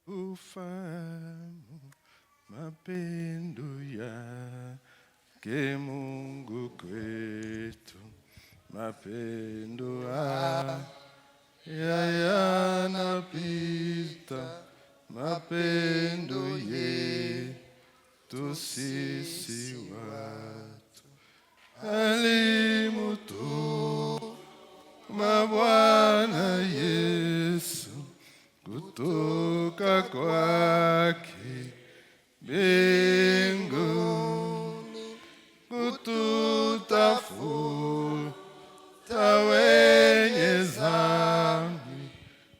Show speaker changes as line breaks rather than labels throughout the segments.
Ufahamu mapendo yake Mungu kwetu, mapendo yanapita, mapendo yetu sisi watu. Alimutuma Bwana Yesu kutoka kwake mbinguni, kututafuta wenye dhambi,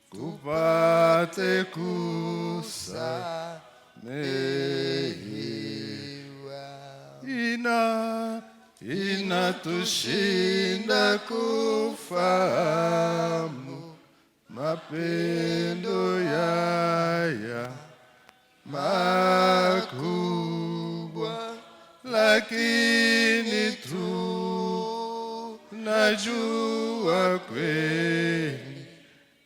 kupate kusamehewa. Inatushinda kufahamu mapendo yaya makubwa, lakini tunajua kweli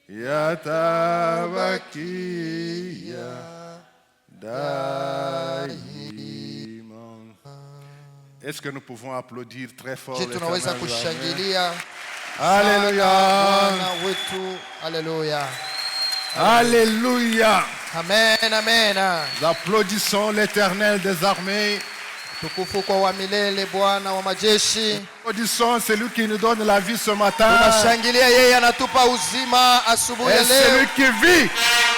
yatabakia daima. Est-ce que nous pouvons applaudir très fort
tunaweza kushangilia?
Alléluia.
Alléluia.
Alléluia.
Amen, amen.
Nous applaudissons l'Éternel des armées.
Tukufu kwa wa milele, Bwana wa majeshi.
Applaudissons celui qui nous donne la vie ce matin.
Tunashangilia yeye anatupa uzima asubuhi ya
Et
leo.
celui qui vit.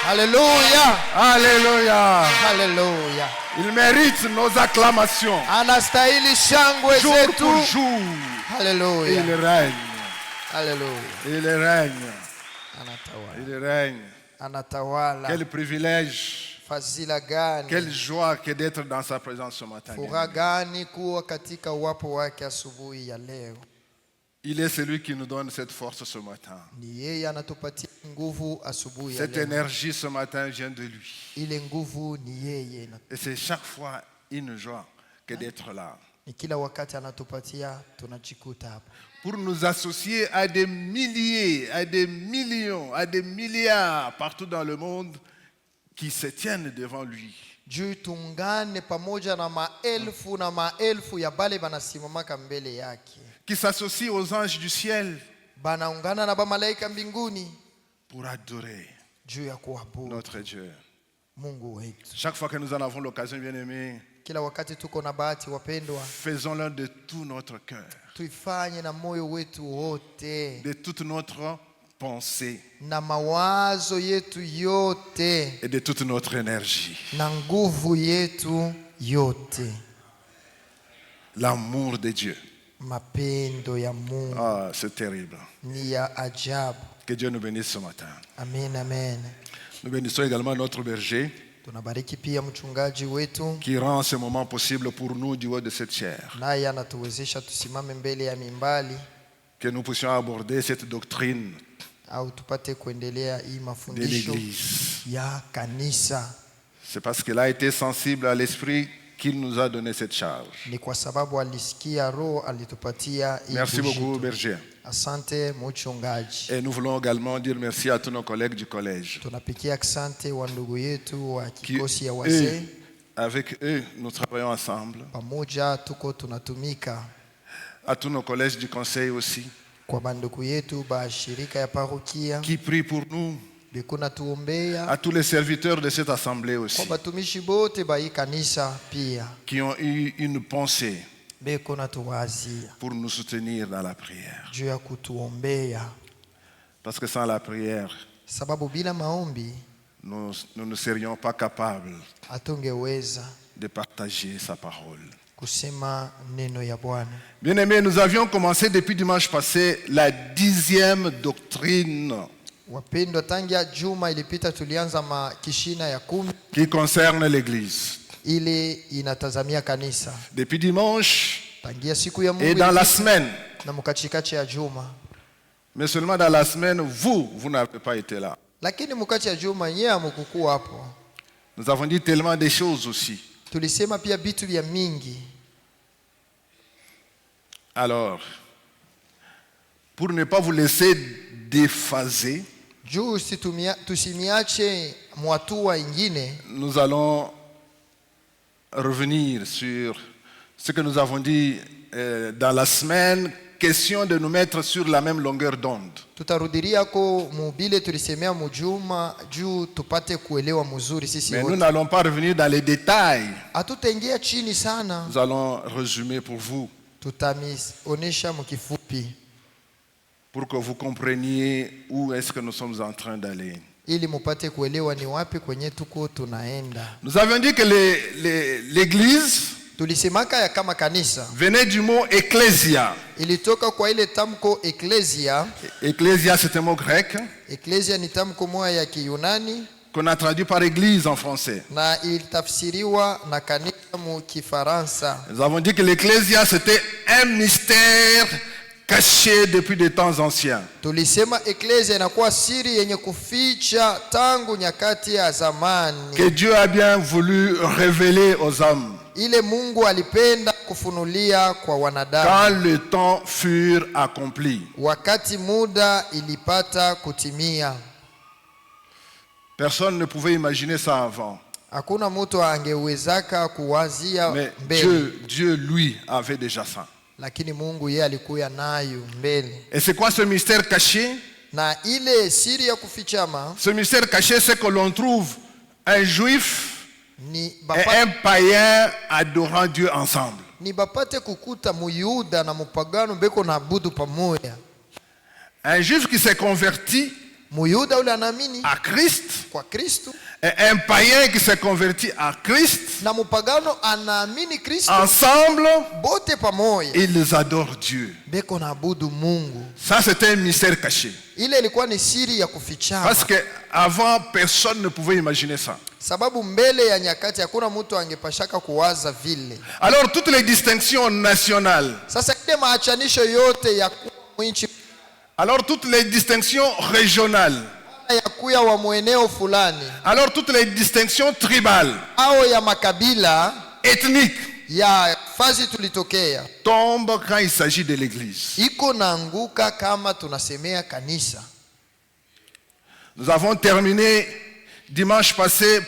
Alléluia.
Alléluia.
Alléluia.
Il mérite nos acclamations.
Anastahili shangwe
Jour
zetu.
pour jour.
Alléluia.
Il règne.
Alléluia.
Il règne.
Anatawala.
Il règne.
Anatawala.
Quel privilège.
Fadhila gani.
Quelle joie que d'être dans sa présence ce matin.
Furaha gani kuwa katika uwapo wake asubuhi ya leo.
Il est celui qui nous donne cette force ce matin.
Ni yeye anatupatia nguvu asubuhi ya leo.
Cette énergie ce matin vient de lui.
Ile nguvu ni yeye.
Et c'est chaque fois une joie que d'être là.
Ni kila wakati anatupatia tunajikuta hapa.
Pour nous associer à des milliers, à des millions, à des milliards partout dans le monde qui se tiennent devant lui.
Juu tungane pamoja na maelfu ya bale banasimamaka mbele yake.
Qui s'associent aux anges du ciel.
Banaungana na bamalaika mbinguni.
Pour adorer
juu ya kuabudu
notre Dieu.
Mungu wetu.
Chaque fois que nous en avons l'occasion, bien-aimés,
kila wakati tuko na bahati wapendwa,
faisons-le de tout notre cœur.
Tuifanye na moyo wetu wote.
De toute notre pensée.
Na mawazo yetu yote.
Et de toute notre énergie.
Na nguvu yetu yote.
L'amour de Dieu.
Mapendo ya Mungu.
Ah, c'est terrible.
Ni ya ajabu.
Que Dieu nous bénisse ce matin.
Amen, amen.
Nous bénissons également notre berger.
Tunabariki pia mchungaji wetu.
Qui rend ce moment possible pour nous du haut de cette chair.
Naye anatuwezesha tusimame mbele ya mimbali.
Que nous puissions aborder cette doctrine.
Au tupate kuendelea hii mafundisho ya kanisa.
C'est parce qu'il a été sensible à l'esprit qu'il nous a donné cette charge.
Ni kwa sababu alisikia roho alitupatia hii.
Merci beaucoup berger.
Asante mchungaji.
Et nous voulons également dire merci à tous nos collègues du collège.
Tunapikia asante wa ndugu yetu wa kikosi ya wazee.
Avec eux nous travaillons ensemble.
Pamoja tuko tunatumika.
À tous nos collèges du conseil aussi.
Kwa bandugu yetu ba shirika ya parokia.
Qui prient pour nous.
Bikuna tuombea.
À tous les serviteurs de cette assemblée aussi.
Kwa batumishi bote ba hii kanisa pia.
Qui ont eu une pensée.
Bikuna tuwazia.
Pour nous soutenir dans la prière.
Juu ya kutuombea.
Parce que sans la prière.
Sababu bila maombi.
Nous ne serions pas capables.
Hatungeweza.
De partager sa parole.
Kusema neno ya Bwana.
Bien-aimés, nous avions commencé depuis dimanche passé la 10e doctrine.
Wapendwa, tangia juma ilipita tulianza kishina ya 10
qui concerne l'église.
Ile inatazamia kanisa.
Depuis dimanche
tangia siku ya Mungu
et dans la semaine.
Na mkachikachi ya juma.
Mais seulement dans la semaine vous n'avez pas été là.
Lakini mkachi ya juma yeye amkukua hapo.
Nous avons dit tellement de choses aussi.
Tulisema pia vitu vya mingi.
Alors, pour ne pas vous laisser déphaser,
Juu tusimiache mwatua ingine,
nous allons revenir sur ce que nous avons dit dans la semaine, question de nous mettre sur la même longueur d'onde.
tutarudiria ko mubile tulisemea mujuma juu tupate kuelewa mzuri sisi
Mais nous
wote.
n'allons pas revenir dans les détails.
Hatutaingia chini sana,
Nous allons résumer pour vous,
tutamionyesha mkifupi
pour que vous compreniez où est-ce que nous sommes en train d'aller.
ili mupate kuelewa ni wapi kwenye tuko tunaenda.
Nous avions dit que l'église
Tulisemaka ya kama kanisa
venait du mot ecclesia.
ilitoka kwa ile tamko ecclesia.
Ecclesia, c'est un mot grec
Ecclesia ni tamko moja ya Kiyunani
qu'on a traduit par église en français.
na ilitafsiriwa na kanisa mu Kifaransa.
Nous avons dit que l'ecclesia, c'était un mystère caché depuis des temps anciens.
Tulisema ecclesia inakuwa siri yenye kuficha tangu nyakati ya zamani,
Que Dieu a bien voulu révéler aux hommes
ile Mungu alipenda kufunulia kwa wanadamu
quand le temps fut accompli.
wakati muda ilipata kutimia.
Personne ne pouvait imaginer ça avant.
Hakuna mtu angewezaka kuwazia
Mais
mbele,
Dieu, lui, avait déjà ça.
lakini Mungu yeye alikuwa nayo mbele.
Et c'est quoi ce mystère caché?
Na ile siri ya kufichama
Ce mystère caché, c'est que l'on trouve un juif
ni
et un païen adorant Dieu ensemble.
ni bapate kukuta muyuda na mupagano beko na abudu pamoja.
Un juif qui s'est converti
Muyuda ule anaamini
à Christ
kwa Kristo
et un païen qui s'est converti à Christ.
na mupagano anaamini Kristo,
Ensemble,
bote pamoja
ils adorent Dieu.
beko na abudu Mungu.
Ça, c'est un mystère caché.
Ile ilikuwa ni siri ya kufichama,
Parce qu'avant, personne ne pouvait imaginer ça.
sababu mbele ya nyakati hakuna mtu angepashaka kuwaza vile.
Alors, toutes les distinctions nationales,
Sasa ile maachanisho yote ya nchi,
alors toutes les distinctions régionales,
ya kuya wa mweneo fulani
alors toutes les distinctions tribales,
au ya makabila
ethniques,
ya fazi tulitokea
tombent quand il s'agit de l'église.
iko naanguka kama tunasemea kanisa.
Nous avons terminé dimanche passé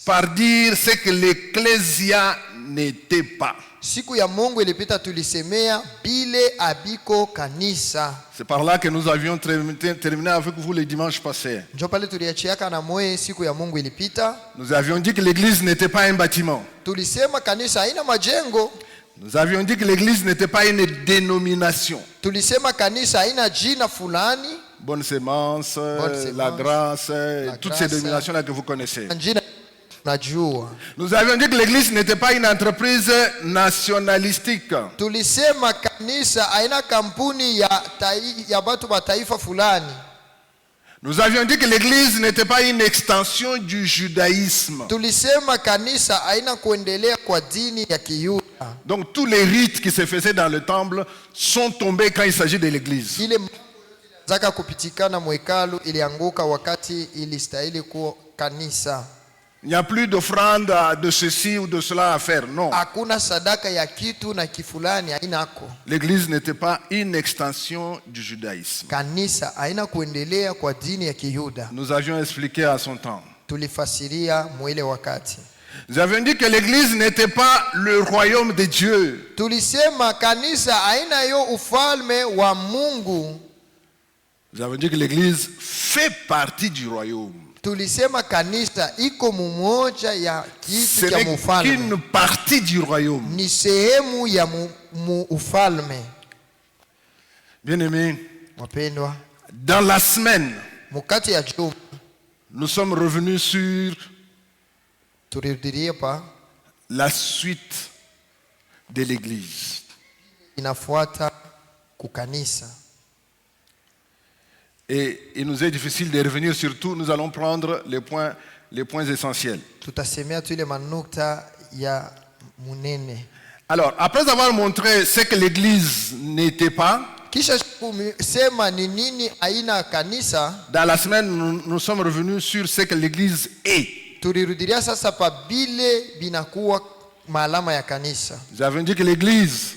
par dire ce que l'ecclésia n'était pas.
Siku ya Mungu ilipita tulisemea bile abiko kanisa.
C'est par là que nous avions terminé avec vous le dimanche passé.
Njo pale tuliachiaka na moyo siku ya Mungu ilipita.
Nous avions dit que l'église n'était pas un bâtiment.
Tulisema kanisa haina majengo.
Nous avions dit que l'église n'était pas une dénomination.
Tulisema kanisa haina jina fulani.
Bonne sémence,
Sémence,
la grâce, toutes
grâce,
ces dénominations-là que vous connaissez.
Jina najua.
Nous avions dit que l'église n'était pas une entreprise nationalistique.
Tulisema kanisa haina kampuni ya batu ba taifa fulani.
Nous avions dit que l'église n'était pas une extension du judaïsme.
Tulisema kanisa haina kuendelea kwa dini ya Kiyuda.
Donc tous les rites qui se faisaient dans le temple sont tombés quand il s'agit de l'église.
Ile zaka kupitikana mwekalu ilianguka wakati ilistahili kuwa kanisa.
Il n'y a plus d'offrande de ceci ou de cela à faire. Non.
Hakuna sadaka ya kitu na kifulani hainako.
L'église n'était pas une extension du judaïsme.
Kanisa haina kuendelea kwa dini ya Kiyuda.
Nous avions expliqué à son temps.
Tulifasiria mwile wakati.
Nous avions dit que l'église n'était pas le royaume de Dieu.
Tulisema kanisa haina yo ufalme wa Mungu.
Nous avons dit que l'église fait partie du royaume.
Tulisema kanisa iko mumoja ya
Ce
kitu cha
n'est
mufalme.
qu'une partie du royaume.
Ni sehemu ya ufalme.
Bien-aimés,
Wapendwa,
dans la semaine,
mukati ya juma
nous sommes revenus sur
tulirudilia pa
la suite de l'église.
inafuata kukanisa.
Et il nous est difficile de revenir sur tout. Nous allons prendre les points essentiels.
Tutasemea tu ile manukta ya munene.
Alors, après avoir montré ce que l'église n'était pas,
Kisha sema ni nini aina kanisa,
dans la semaine, nous sommes revenus sur ce que l'église est.
Tulirudilia sasa pa bile binakuwa maalama ya kanisa.
Nous avons dit que l'église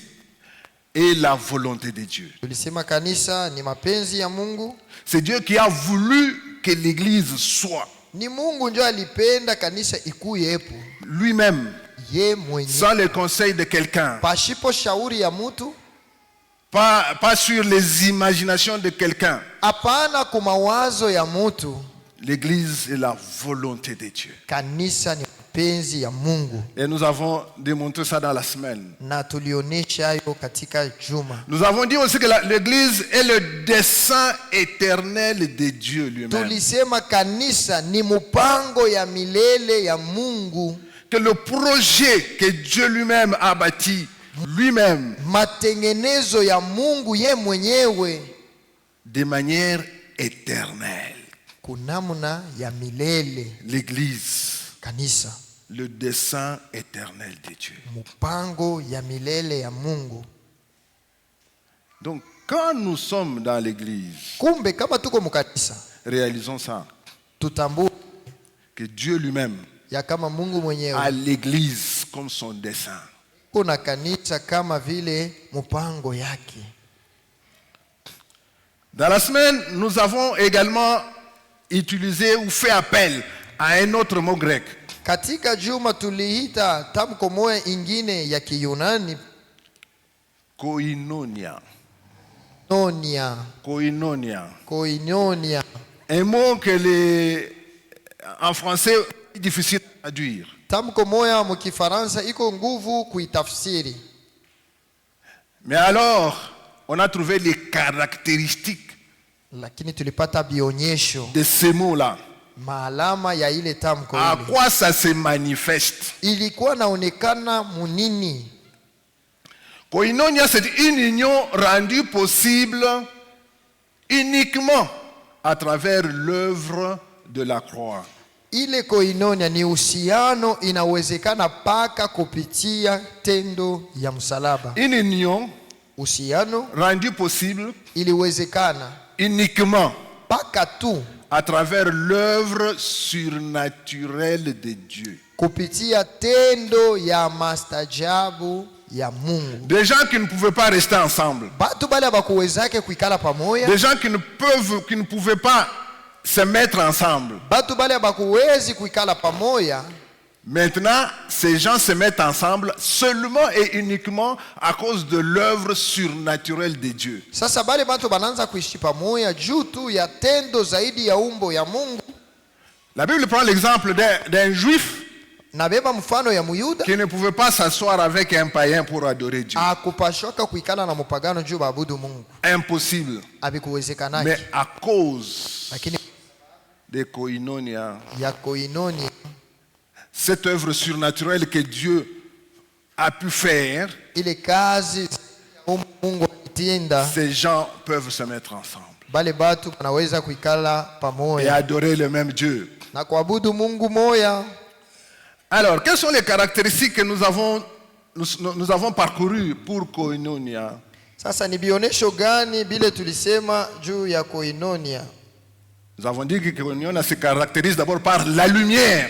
est la volonté de Dieu.
Tulisema kanisa ni mapenzi ya Mungu.
C'est Dieu qui a voulu que l'église soit.
Ni Mungu ndio alipenda kanisa ikuyepo.
Lui-même,
Ye mwenye.
sans le conseil de quelqu'un.
Pashipo shauri ya mtu.
Pas sur les imaginations de quelqu'un.
Hapana kwa mawazo ya mtu.
L'église est la volonté de Dieu.
Kanisa ni mapenzi ya Mungu.
Et nous avons démontré ça dans la semaine.
Na tulionyesha hayo katika juma.
Nous avons dit aussi que l'église est le dessein éternel de Dieu lui-même.
Tulisema kanisa ni mpango ya milele ya Mungu.
Que le projet que Dieu lui-même a bâti, lui-même,
matengenezo ya Mungu ye mwenyewe,
de manière éternelle.
kunamna ya milele.
L'église,
Kanisa,
le dessein éternel de Dieu.
mpango ya milele ya Mungu.
Donc, quand nous sommes dans l'église,
Kumbe kama tuko mukanisa,
réalisons ça,
tutambue
que Dieu lui-même
ya kama Mungu
a
mwenyewe
l'église comme son dessein.
kuna kanisa kama vile mpango yake.
Dans la semaine, nous avons également utilisé ou fait appel à un autre mot grec.
Katika juma tuliita tamko moja ingine ya Kiyunani,
Koinonia.
nonia,
Koinonia.
koinonia.
Un mot que en français est difficile à dire.
Tamko moja mu Kifaransa iko nguvu kuitafsiri.
Mais alors, on a trouvé les caractéristiques
Lakini tulipata bionyesho,
de ces mots-là.
maalama ya ile tamko
À
ile.
quoi ça se manifeste?
Ilikuwa naonekana munini?
Koinonia, c'est une union rendue possible uniquement à travers l'œuvre de la croix.
Ile koinonia ni uhusiano inawezekana paka kupitia tendo ya msalaba.
Une union
Uhusiano
rendue possible
iliwezekana
uniquement
paka tu
à travers l'œuvre surnaturelle de Dieu.
kupitia tendo ya mastajabu ya Mungu.
Des gens qui ne pouvaient pas rester ensemble.
Batu bale bakuwezake kuikala pamoja.
Des gens qui ne pouvaient pas se mettre ensemble.
Batu bale bakuwezi kuikala pamoja.
Maintenant, ces gens se mettent ensemble seulement et uniquement à cause de l'œuvre surnaturelle de Dieu.
Sasa bale batu bananza kuishi pamoja juu tu ya tendo zaidi ya umbo ya Mungu.
La Bible prend l'exemple d'un juif
Nabeba mfano ya Muyuda
qui ne pouvait pas s'asseoir avec un païen pour adorer Dieu.
akupashoka kuikala na mupagano juu baabudu Mungu.
Impossible.
Abikuwezekanaje.
Mais à cause
Lakini
de Koinonia,
ya koinoni,
cette œuvre surnaturelle que Dieu a pu faire,
ile kazi Mungu alitenda,
ces gens peuvent se mettre ensemble
bale batu wanaweza kuikala
et
pamoja
adorer le même Dieu.
na kuabudu Mungu moya.
Alors, quelles sont les caractéristiques que nous avons parcourues pour Koinonia?
Sasa ni bionesho gani bile tulisema juu ya koinonia?
Nous avons dit que Koinonia se caractérise d'abord par la lumière.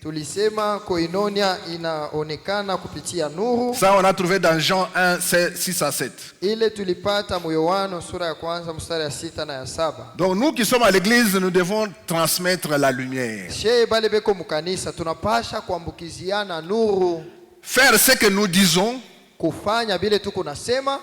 Tulisema koinonia inaonekana kupitia nuru.
Ça, on a trouvé dans Jean 1, 6 à 7.
Ile tulipata mu Yohana sura ya kwanza mstari ya 6 na ya 7.
Donc, nous qui sommes à l'église, nous devons transmettre la lumière.
Shee bale beko mukanisa tunapasha kuambukiziana nuru,
Faire ce que nous disons
kufanya bile tuko nasema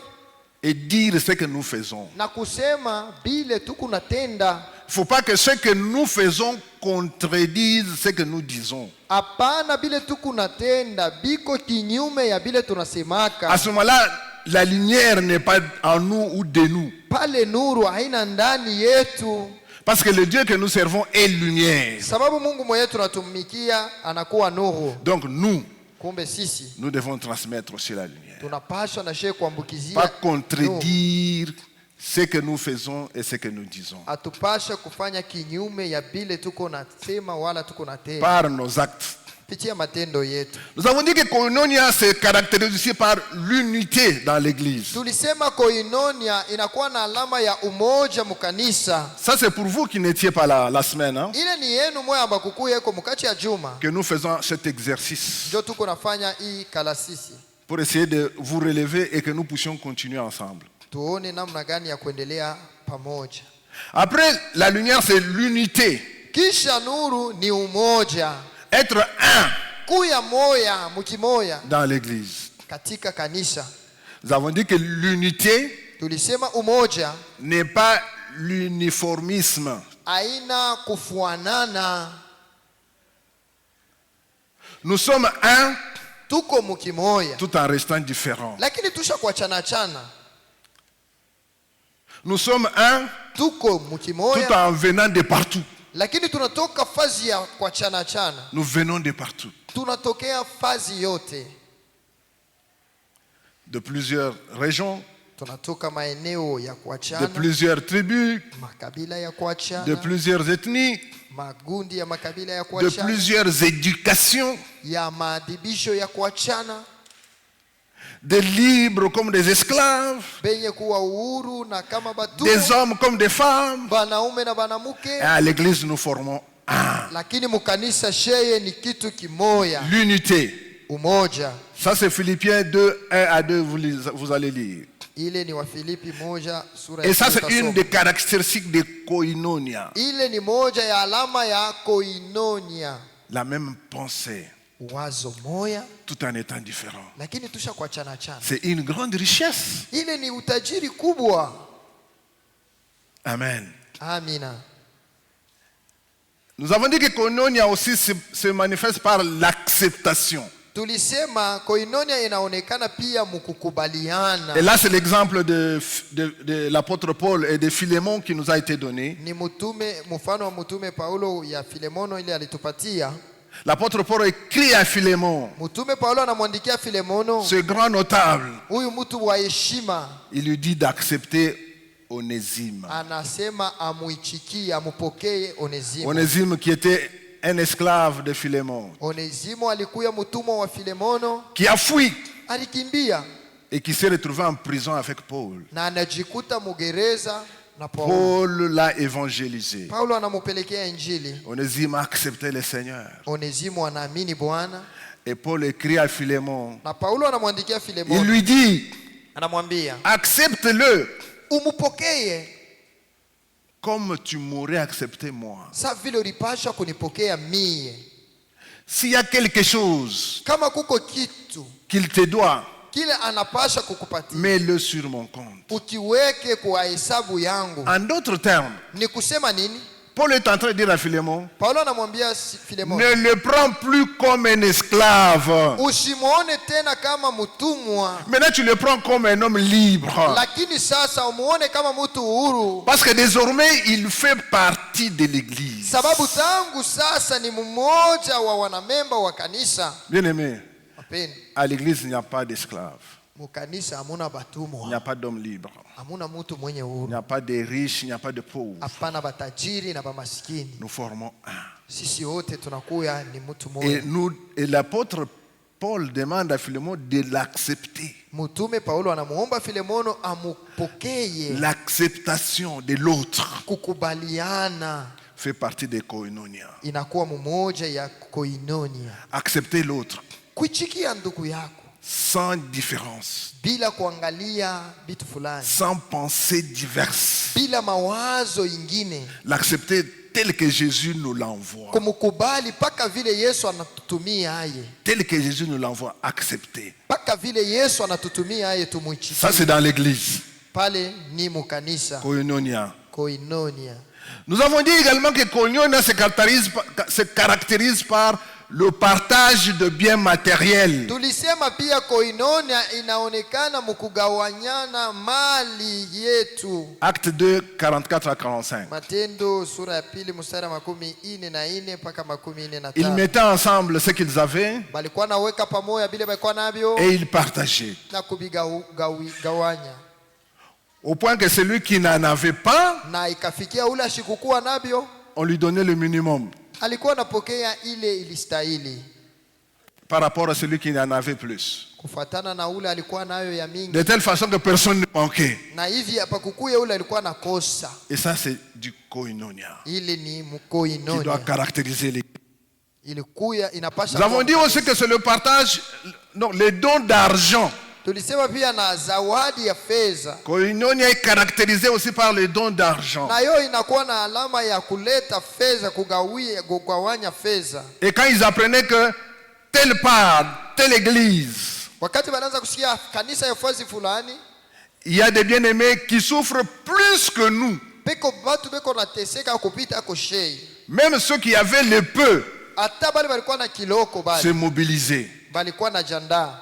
et dire ce que nous faisons.
na kusema bile tuko natenda.
Il ne faut pas que ce que nous faisons contredise ce que nous disons.
Hapana, bile tuko natenda biko kinyume ya bile tunasemaka.
À ce moment-là, la lumière n'est pas en nous ou de nous.
Pale nuru haina ndani yetu.
Parce que le Dieu que nous servons est lumière.
Sababu Mungu mwenyewe tunatumikia anakuwa nuru.
Donc nous
Kumbe sisi
devons transmettre aussi la lumière.
tunapaswa na shee kuambukizia.
Pas contredire ce que nous faisons et ce que nous disons.
Atupasha kufanya kinyume ya bile tuko nasema wala tuko natenda.
Par nos actes.
kupitia matendo yetu.
Nous avons dit que koinonia se caractérise aussi par l'unité dans l'église.
Tulisema koinonia inakuwa na alama ya umoja mkanisa.
Ça c'est pour vous qui n'étiez pas là la semaine, hein,
Ile ni yenu moyo ambakuku yeko mukati ya juma.
que nous faisons cet exercice
Ndio tuko nafanya hii kalasisi.
pour essayer de vous relever et que nous puissions continuer ensemble.
Tuone namna gani ya kuendelea pamoja.
Après, la lumière c'est l'unité.
Kisha nuru ni umoja.
Être un
Kuya moya mukimoya
dans l'église.
katika kanisa.
Nous avons dit que l'unité
Tulisema umoja
n'est pas l'uniformisme.
aina kufuanana.
Nous sommes un
Tuko mukimoya
tout en restant différents.
lakini tusha kuachana chana.
Nous sommes un
Tuko
tout
mukimoya
en venant de partout.
lakini tunatoka fazi ya kuachana chana.
Nous venons de partout.
Tunatokea fazi yote.
De plusieurs régions,
Tunatoka maeneo ya
de
kuachana,
plusieurs tribus,
makabila ya
de
kuachana,
plusieurs ethnies,
magundi ya makabila ya
de
kuachana,
plusieurs éducations,
ya maadhibisho ya kuachana,
des libres comme des esclaves,
benye kuwa uhuru na kama
des
batumwa,
hommes comme des femmes.
banaume na
Et
banamuke.
à l'église, nous formons un.
Lakini mukanisa sheye ni kitu kimoya,
L'unité.
umoja.
Ça, c'est Philippiens 2, 1 à 2, vous allez lire.
Ile ni Wafilipi 1 sura
Et
ya
ça, c'est
6
une des caractéristiques de koinonia.
Ile ni moja ya alama ya koinonia.
La même pensée,
Wazo moya
tout en étant différent.
lakini tusha kuachana chana.
C'est une grande richesse.
Ile ni utajiri kubwa.
Amen.
Amina.
Nous avons dit que koinonia aussi se manifeste par l'acceptation.
Tulisema koinonia inaonekana pia mukukubaliana.
Et là, c'est l'exemple de l'apôtre Paul et de Philémon qui nous a été donné.
Ni mfano wa mtume Paulo ya Filemono ile alitupatia.
L'apôtre Paul écrit à Philémon,
Mtume Paulo anamwandikia Filemono,
ce grand notable,
huyu mtu wa heshima,
il lui dit d'accepter Onésime.
anasema amuichikie, amupokee Onezimo.
Onésime qui était un esclave de Philémon,
Onezimo alikuwa mtumwa wa Filemono,
qui a fui
alikimbia
et qui s'est retrouvé en prison avec Paul.
na anajikuta mugereza na Paulo.
Paul l'a évangélisé.
Paulo anamupelekea injili.
Onésime a accepté le Seigneur.
Onezimo anaamini Bwana
Et Paul écrit à Philémon.
na Paulo anamwandikia
Il
Filemono,
lui dit,
anamwambia
accepte-le
umupokee
comme tu m'aurais accepté moi.
sa vile ulipasha kunipokea mie.
S'il y a quelque chose
Kama kuko kitu
qu'il te doit,
kile anapasha kukupatia,
mets-le sur mon compte.
ukiweke kwa hesabu yangu.
En d'autres termes,
Ni kusema nini?
Paul est en train de dire à Philémon,
Paulo anamwambia Filemono,
ne le prends plus comme un esclave.
usimuone tena kama mtumwa,
Maintenant, tu le prends comme un homme libre.
lakini sasa umuone kama mtu huru,
Parce que désormais, il fait partie de l'église.
sababu tangu sasa ni mmoja wa wanamemba wa kanisa.
Bien-aimé,
Mapeni,
à l'église, il n'y a pas d'esclaves.
mukanisa hamuna
Il n'y a
batumwa,
pas d'hommes libres.
hamuna mtu mwenye
Il n'y
huru,
a pas de riches, il n'y a pas de pauvres.
hapana batajiri na bamaskini.
Nous formons un.
Sisi wote tunakuya ni mtu
Et,
mmoja.
et l'apôtre Paul demande à Philémon de l'accepter.
Mtume Paulo anamuomba Filemono amupokee.
L'acceptation de l'autre
Kukubaliana
fait partie des koinonia.
inakuwa mmoja ya koinonia.
Accepter l'autre
Kuichikia ndugu yako
sans différence,
bila kuangalia vitu fulani,
sans pensée diverse.
bila mawazo ingine,
L'accepter tel que Jésus nous l'envoie.
kumkubali paka vile Yesu anatutumia aye,
Tel que Jésus nous l'envoie, accepter.
paka vile Yesu anatutumia aye
Ça,
tumuichikie.
c'est dans l'église.
Pale ni mukanisa
Koinonia.
koinonia.
Nous avons dit également que koinonia se caractérise par le partage de biens matériels.
Tulisema pia koinonia inaonekana mukugawanyana mali yetu.
Acte 2, 44 à 45.
Matendo sura ya pili mstari 44 mpaka 45.
Ils mettaient ensemble ce qu'ils avaient
Balikuwa naweka pamoja bile balikuwa nabyo
et ils partageaient.
na kubigawanya,
Au point que celui qui n'en avait pas,
na ikafikia ule ashikukuwa nabyo
on lui donnait le minimum.
alikuwa anapokea ile ilistahili.
par rapport à celui qui en avait plus.
kufuatana na ule alikuwa nayo ya mingi,
De telle façon que personne ne manquait.
na hivi hapa kukuya ule alikuwa nakosa.
Et ça, c'est du koinonia
Ili ni
qui doit
mkoinonia,
caractériser les.
ilikuya inapasha.
Nous avons dit aussi que c'est le partage, non, les dons d'argent.
Tulisema pia na zawadi ya fedha,
Koinonia est caractérisée aussi par les dons d'argent.
na yo inakuwa na alama ya kuleta fedha, kugawanya fedha.
Et quand ils apprenaient que telle part, telle église,
Wakati wanaanza kusikia kanisa ya fazi fulani,
il y a des bien-aimés qui souffrent plus que nous.
peko watu beko nateseka kupita koshei,
Même ceux qui avaient le peu
hata bali balikuwa na kiloko,
se
bali
mobilisaient
balikuwa na janda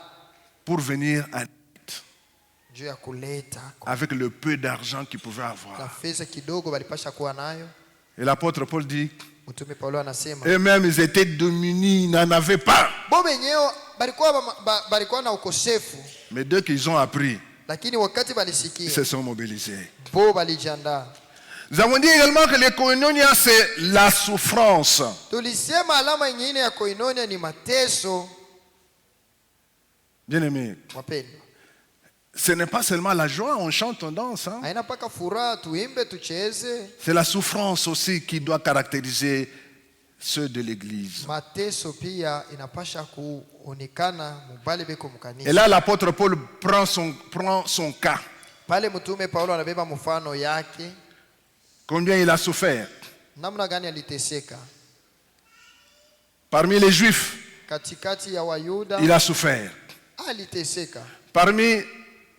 pour venir en aide
juu ya kuleta
avec le peu d'argent qu'ils pouvaient
na
avoir.
fedha kidogo balipasha kuwa nayo.
Et l'apôtre Paul dit,
Mtume Paulo anasema
eux-mêmes ils étaient démunis, ils n'en avaient pas.
bo benyewe balikuwa na ukosefu,
Mais dès qu'ils ont appris,
lakini wakati
ils
balisikia
se sont mobilisés.
bo balijiandaa.
Nous avons dit également que les koinonia, c'est la souffrance.
Tulisema alama nyingine ya koinonia ni mateso.
Bien-aimés,
Wapendwa,
ce n'est pas seulement la joie, on chante, on danse. Hein?
haina paka furaha tuimbe tucheze.
C'est la souffrance aussi qui doit caractériser ceux de l'église.
Mateso pia inapasha kuonekana mubale beko
Et
mkanisa.
là, l'apôtre Paul prend son cas.
Pale mtume Paulo anabeba mfano yake,
Combien il a souffert.
namna gani aliteseka
Parmi les Juifs,
katikati ya Wayuda,
il a souffert.
aliteseka
Parmi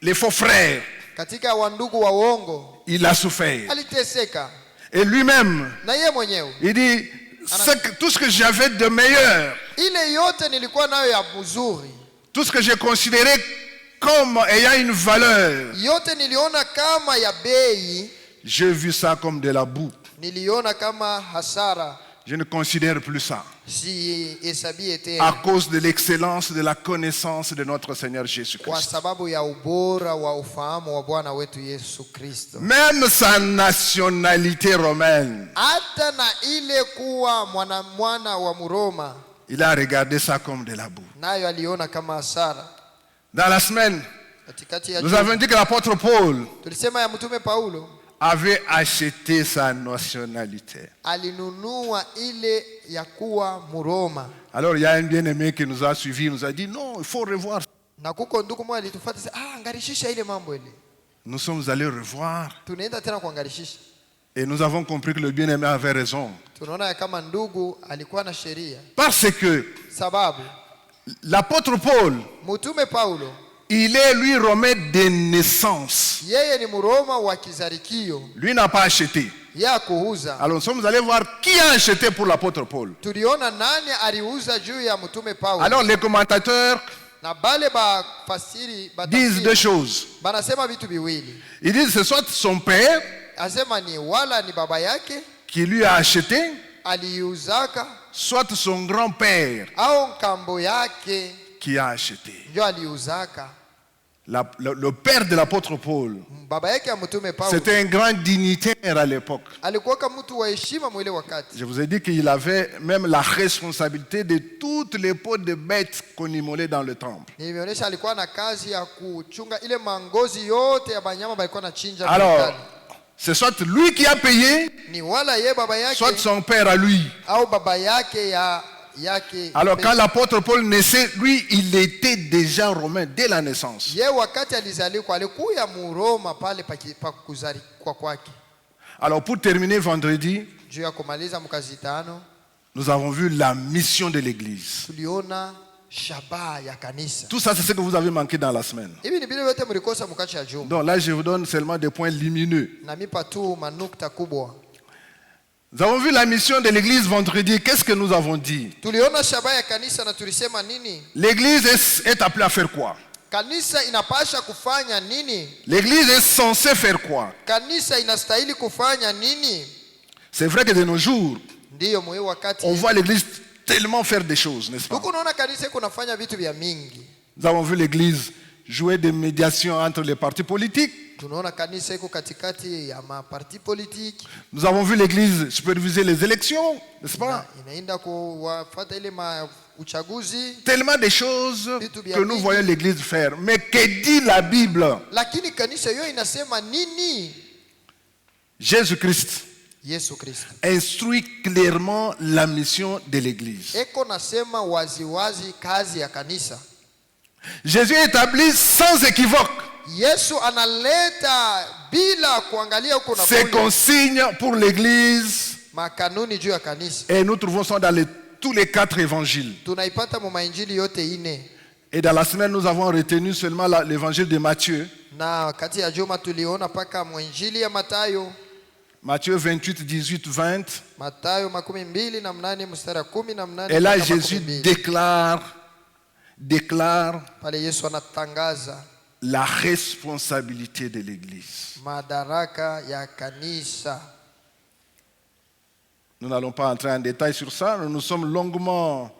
les faux frères,
katika wandugu wa uongo,
il a souffert.
aliteseka.
Et lui-même,
Na yeye mwenyewe
il dit, tout ce que j'avais de meilleur,
ile yote nilikuwa nayo ya mzuri,
tout ce que j'ai considéré comme ayant une valeur,
yote niliona kama ya bei,
j'ai vu ça comme de la boue.
niliona kama hasara,
Je ne considère plus ça.
si hesabie
À
tena,
cause de l'excellence de la connaissance de notre Seigneur
kwa
Jésus-Christ.
sababu ya ubora wa ufahamu wa Bwana wetu Yesu Kristo.
Même sa nationalité romaine,
Hata na ile kuwa mwana wa Muroma,
il a regardé ça comme de la boue.
nayo aliona kama hasara.
Dans la semaine,
Katikati ya
nous
juma,
avons dit que l'apôtre Paul
tulisema ya mtume Paulo
avait acheté sa nationalité.
alinunua ile ya kuwa Muroma.
Alors il y a un bien-aimé qui nous a suivis, nous a dit non, il faut revoir.
Na kuko ndugu mmoja alitufuata sasa, angarishisha ile mambo ile.
Nous sommes allés revoir
Tunaenda tena kuangarishisha.
et nous avons compris que le bien-aimé avait raison.
Tunaona ya kama ndugu alikuwa na sheria,
Parce que
sababu
l'apôtre Paul,
mtume Paulo
il est lui romain de naissance.
yeye ni Mroma wa kizarikio,
Lui n'a pas acheté.
ya kuuza.
Alors nous sommes allés voir qui a acheté pour l'apôtre Paul.
Tuliona nani aliuza juu ya mtume Paulo.
Alors les commentateurs
Na bale ba fasiri
disent deux choses.
banasema vitu viwili.
Ils disent que c'est soit son père
Asema ni wala ni baba yake
qui lui a acheté,
aliuzaka,
soit son grand-père
au nkambo yake
qui a acheté.
ndio aliuzaka.
Le père de l'apôtre Paul,
Baba yake ya mtume Paulo
c'était un grand dignitaire à l'époque.
alikuwa kama mtu wa heshima mwile wakati.
Je vous ai dit qu'il avait même la responsabilité de toutes les peaux de bêtes qu'on immolait dans le temple.
Nimeonyesha alikuwa na kazi ya kuchunga ile mangozi yote ya banyama balikuwa na chinja.
Alors, c'est soit lui qui a payé,
ni wala ye baba yake
soit son père à lui.
au baba yake yake.
Alors quand l'apôtre Paul naissait, lui, il était déjà romain dès la naissance.
Ye wakati alizalikwa alikuya Muroma pale pa kuzaliwa kwake.
Alors pour terminer vendredi,
Juu ya kumaliza mkazi tano,
nous avons vu la mission de l'église.
tuliona shabaha ya kanisa.
Tout ça, c'est ce que vous avez manqué dans la semaine.
Hivi ni vile yote mlikosa mkazi ya juma.
Donc là, je vous donne seulement des points lumineux.
Na mipa tu manukta kubwa.
Nous avons vu la mission de l'église vendredi. Qu'est-ce que nous avons dit?
Tuliona shabaha ya kanisa na tulisema nini?
L'église est appelée à faire quoi?
Kanisa inapasha kufanya nini?
L'église est censée faire quoi?
Kanisa inastahili kufanya nini?
C'est vrai que de nos jours,
Ndiyo mwe wakati
on voit l'église tellement faire des choses, n'est-ce pas?
huko unaona kanisa kunafanya vitu vya mingi.
Nous avons vu l'église jouer des médiations entre les partis politiques.
Tunaona kanisa iko katikati ya maparti politiki.
Nous avons vu l'église superviser les élections, n'est-ce pas?
Inaenda kuwafuata ile uchaguzi.
Tellement de choses
Vitu vya
que nous
mingi.
voyons l'Église faire. Mais que dit la Bible?
Lakini kanisa hiyo inasema nini?
Jésus-Christ
Yesu Kristo
instruit clairement la mission de l'Église.
eko nasema waziwazi kazi ya kanisa.
Jésus établit sans équivoque
Yesu analeta bila kuangalia huko na
ses
kule
consignes pour l'Église.
makanuni juu ya kanisa.
Et nous trouvons ça dans tous les 4 évangiles.
Tunaipata mu mainjili yote ine.
Et dans la semaine, nous avons retenu seulement l'évangile de Matthieu.
Na kati ya juma tuliona paka mwinjili ya Mathayo.
Matthieu 28, 18, 20.
Mathayo 28 mstari 18.
Et là, Jésus déclare
pale Yesu anatangaza
la responsabilité de l'Église.
madaraka ya kanisa.
Nous n'allons pas entrer en détail sur ça. Nous nous sommes longuement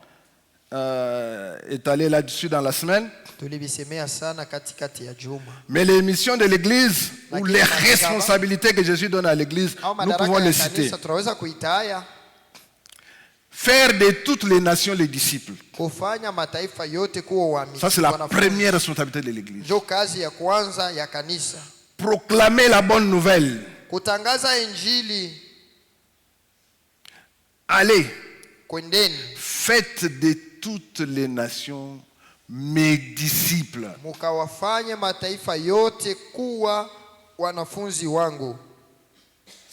étalés là-dessus dans la semaine.
Tulibisemea sana katikati ya juma.
Mais les missions de l'Église ou
Lakini
les
madaraka-
responsabilités que Jésus donne à l'Église,
Au
nous
madaraka
pouvons
ya
les citer.
kanisa tunaweza kuitaya
Faire de toutes les nations les disciples.
kufanya mataifa yote kuwa waaminifu.
Ça, c'est la
Wanafunzi.
première responsabilité de l'Église.
Ndio kazi ya kwanza ya kanisa.
Proclamer la bonne nouvelle.
Kutangaza injili.
Allez,
Kwendeni
faites de toutes les nations mes disciples.
mukawafanye mataifa yote kuwa wanafunzi wangu.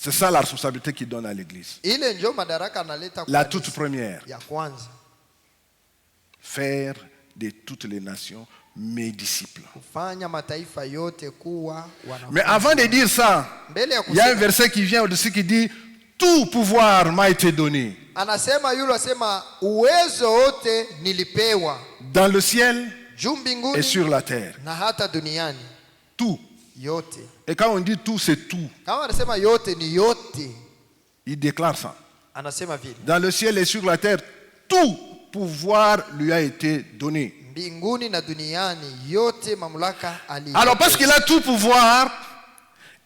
C'est ça la responsabilité qu'il donne à l'Église.
Ile ndio madaraka analeta kwa
La
kanisa.
toute première.
Ya kwanza
Faire de toutes les nations mes disciples.
kufanya mataifa yote kuwa wanafunzi.
Mais avant de dire ça,
Mbele ya
il y a un
kusema,
verset qui vient au-dessus qui dit tout pouvoir m'a été donné
anasema yule asema uwezo wote nilipewa
dans le ciel
juu
et
mbinguni
sur la terre.
na hata duniani
Tout.
yote.
Et quand on dit tout, c'est tout.
Kama anasema yote ni yote,
Il déclare ça.
anasema vile
Dans le ciel et sur la terre, tout pouvoir lui a été donné.
mbinguni na duniani yote mamlaka ali.
Alors parce qu'il a tout pouvoir,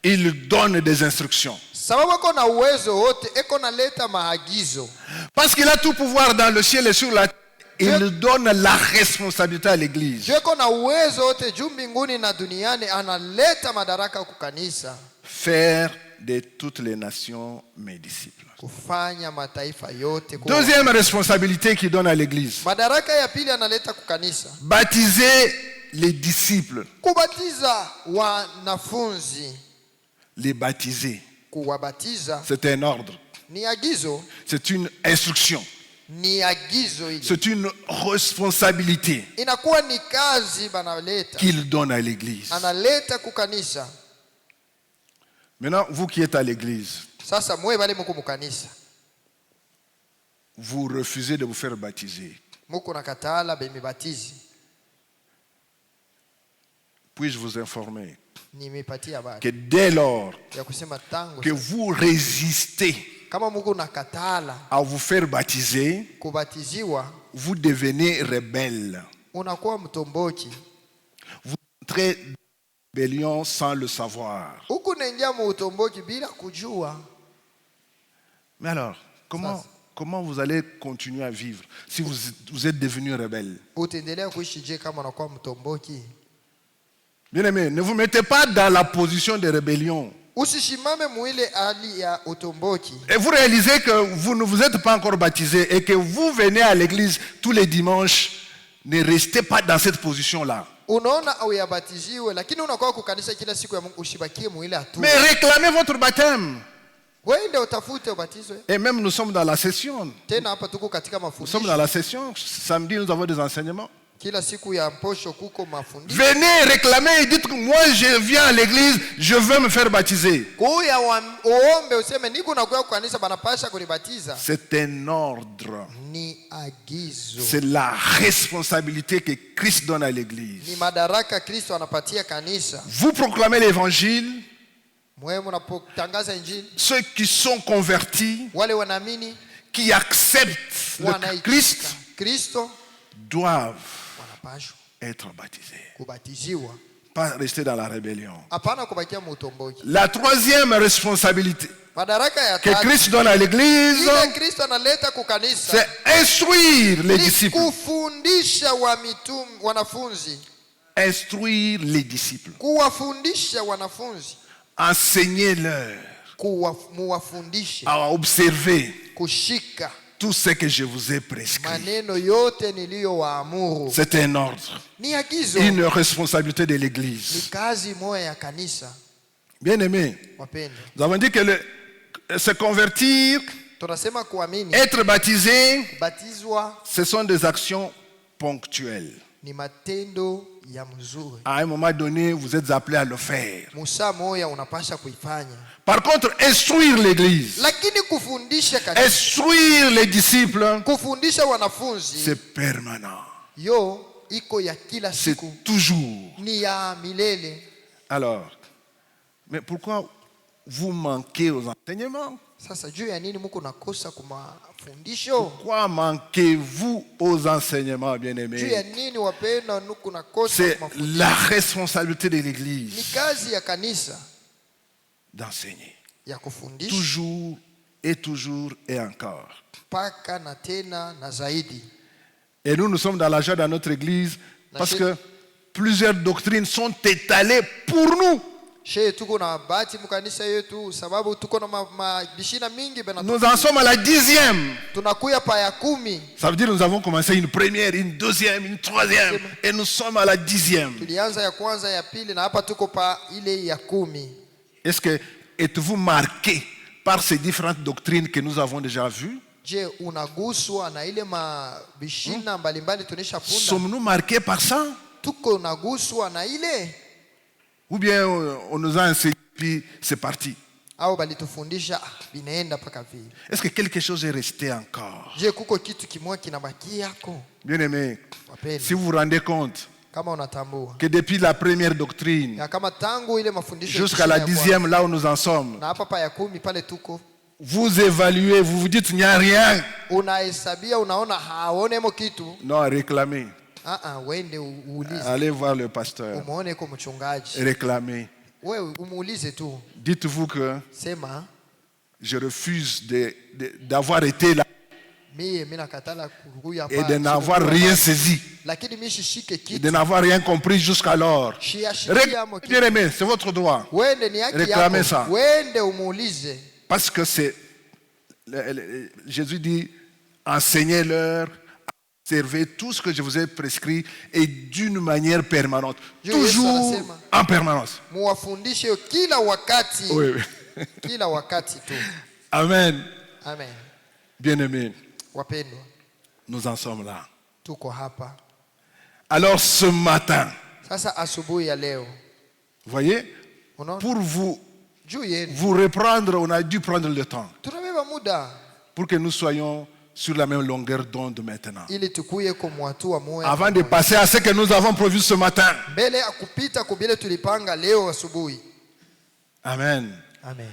il donne des instructions.
sababu ako na uwezo wote, eko naleta maagizo.
Parce qu'il a tout pouvoir dans le ciel et sur la terre, il donne la responsabilité à l'Église.
Juu eko na uwezo wote juu mbinguni na duniani, analeta madaraka kwa kanisa.
Faire de toutes les nations mes disciples.
Kufanya mataifa yote kuwa.
Deuxième responsabilité qu'il donne à l'Église.
Madaraka ya pili analeta kwa kanisa.
Baptiser les disciples.
Kubatiza wanafunzi.
Les baptiser.
Kuwabatiza
C'est un ordre.
ni agizo.
C'est une instruction.
Ni agizo ile.
C'est une responsabilité
Inakuwa ni kazi banaleta.
qu'il donne à l'Église.
Analeta ku kanisa.
Maintenant, vous qui êtes à l'Église,
Sasa mwe bale muko mukanisa.
vous refusez de vous faire baptiser.
Muko nakatala bemibatizi.
Puis-je vous informer
Nimepatia habari
que dès lors
ya kusema tangu
que vous résistez
kama muko nakatala
à vous faire baptiser,
kubatiziwa,
vous devenez rebelle.
unakuwa mtomboki.
Vous entrez dans la rébellion sans le savoir.
Huku naingia mu utomboki bila kujua.
Mais alors, comment vous allez continuer à vivre si vous êtes devenu rebelle?
Utaendelea kuishi je kama unakuwa mtomboki?
Bien-aimés, ne vous mettez pas dans la position de rébellion.
Usishimame muile hali ya utomboki.
Et vous réalisez que vous ne vous êtes pas encore baptisé et que vous venez à l'église tous les dimanches. Ne restez pas dans cette position-là.
Unaona au yabatiziwe lakini unakuwa kukanisa kila siku ya Mungu, ushibakie muile hatua.
Mais réclamez votre baptême.
Wende utafute ubatizwe.
Et même nous sommes dans la session.
Tena hapa tuko katika
Nous sommes
mafundisho.
dans la session. Samedi, nous avons des enseignements.
Kila siku ya mposho kuko mafundisho.
Venez réclamer et dites que moi je viens à l'église, je veux me faire baptiser.
Kuya uombe useme niko nakuya kukanisa banapasha kunibatiza.
C'est un ordre.
Ni agizo.
C'est la responsabilité que Christ donne à
Ni
l'église.
madaraka Kristo anapatia kanisa.
Vous proclamez l'évangile.
Mwe mnapotangaza injili,
Ceux qui sont convertis,
wale wanaamini
qui acceptent le
wanaitika
Christ,
Kristo
doivent
wanapashwa
être baptisés.
kubatiziwa.
pas rester dans la rébellion.
hapana kubakia mutomboki.
La troisième responsabilité
Madaraka ya
que
tatu
Christ donne à l'Église,
ile Kristo analeta kukanisa
c'est instruire les
ni
disciples.
kufundisha wanafunzi,
Instruire les disciples.
kuwafundisha wanafunzi,
Enseigner-leur
muwafundishe
à observer
kushika
tout ce que je vous ai prescrit.
maneno yote niliyowaamuru.
C'est un ordre,
Ni agizo,
une responsabilité de
ni
l'Église.
kazi moja ya kanisa.
Bien aimé,
Wapendwa,
nous avons dit que se convertir,
tunasema kuamini,
être baptisé,
batizwa
ce sont des actions ponctuelles.
ni matendo ya mzuri.
À un moment donné, vous êtes appelés à le faire.
Musa moya unapasha kuifanya,
Par contre, instruire l'Église,
lakini kufundisha kanisa,
instruire les disciples,
kufundisha wanafunzi,
c'est permanent.
yo iko ya kila
C'est
siku,
toujours.
ni ya milele.
Alors, mais pourquoi vous manquez aux enseignements?
Sasa juu ya nini muko nakosa kwa mafundisho?
Pourquoi manquez-vous aux enseignements,
Juu ya
bien-aimés?
nini wapenda nuko nakosa
C'est
kwa mafundisho?
la responsabilité de
Ni
l'Église
kazi ya kanisa
d'enseigner.
ya kufundisha
Toujours et encore.
mpaka na tena na zaidi.
Et nous sommes dans la joie dans notre Église parce que plusieurs doctrines sont étalées pour nous.
She tuko na bahati mkanisa yetu sababu tuko na mabishina mingi bena.
Nous en sommes à la 10e.
Tunakuya pa ya 10.
Ça veut dire que nous avons commencé une première, une deuxième, une troisième. Et nous sommes à la 10e.
Tulianza ya kwanza ya pili na hapa tuko pa ile ya 10.
Est-ce que êtes-vous marqué par ces différentes doctrines que nous avons déjà vues?
Je, unaguswa na ile mabishina mbalimbali tunisha punda?
Sommes-nous marqués par ça?
Tuko naguswa na ile?
Ou bien on nous a enseigné puis c'est parti?
Au balitufundisha binaenda paka vile?
Est-ce que quelque chose est resté encore?
Je, kuko kitu kimoja kinabaki yako?
Bien-aimés,
Wapendwa,
si vous vous rendez compte
kama unatambua
que depuis la première doctrine
ya kama tangu ile mafundisho
jusqu'à la 10e, là où nous en sommes,
na hapa pa ya 10 pale tuko,
vous évaluez, vous vous dites il n'y a rien.
unahesabia unaona haone mo kitu.
Non, réclamez.
Wende uulize,
Allez voir le pasteur.
umuone kwa mchungaji,
Réclamez.
wewe umuulize tu,
Dites-vous que
sema
je refuse d'avoir été là
mimi nakatala kuruya
et
pa
de n'avoir rien saisi,
lakini mimi shishike
et
kitu
de n'avoir rien compris jusqu'alors.
shiashikia mo kitu.
Bien aimé, c'est votre droit.
Wende ni haki
Réclamez
yako,
ça.
wende umuulize.
Parce que c'est Jésus dit enseignez-leur, observez tout ce que je vous ai prescrit et d'une manière permanente, toujours en permanence.
Muwafundishe kila wakati.
Oui, oui.
Kila wakati tu.
Amen.
Amen.
Bien-aimés,
Wapendwa,
nous en sommes là.
tuko hapa.
Alors ce matin,
Sasa asubuhi ya leo,
vous voyez,
unaona?
pour vous
Juu yenu
reprendre, on a dû prendre le temps
tunabeba muda
pour que nous soyons sur la même longueur d'onde maintenant.
ili tukuye kumwatua moyo.
Avant de passer à ce que nous avons prévu ce matin.
Mbele ya kupita kubile tulipanga leo asubuhi.
Amen.
Amen.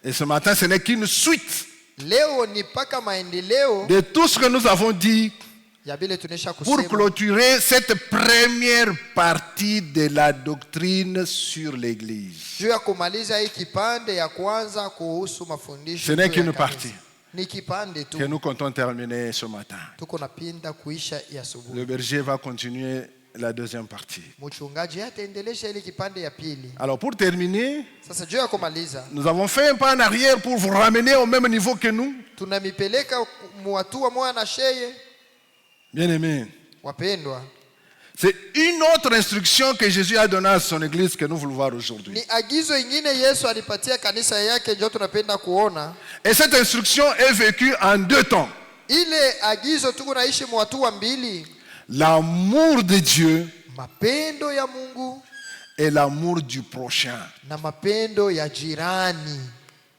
Et ce matin, ce n'est qu'une suite
Leo ni paka maendeleo
de tout ce que nous avons dit
ya bile tunesha
pour
kusema
clôturer cette première partie de la doctrine sur l'Église.
juu ya kumaliza hii kipande ya kwanza kuhusu mafundisho.
Ce n'est
juu ya
qu'une
kanisa.
partie
Ni kipande tu.
que nous comptons terminer ce matin.
Tuko napinda kuisha ya asubuhi.
Le berger va continuer la deuxième partie.
Mchungaji ataendelesha ile kipande ya pili.
Alors pour terminer,
Sasa juu ya kumaliza,
nous avons fait un pas en arrière pour vous ramener au même niveau que nous.
tunamipeleka muatua moya na sheye.
Bien-aimés,
Wapendwa,
c'est une autre instruction que Jésus a donnée à son Église que nous voulons voir aujourd'hui.
ni agizo ingine Yesu alipatia kanisa yake ndio tunapenda kuona.
Et cette instruction est vécue en deux temps.
Ile agizo tuko naishi muatua mbili.
L'amour de Dieu
Mapendo ya Mungu
et l'amour du prochain.
na mapendo ya jirani.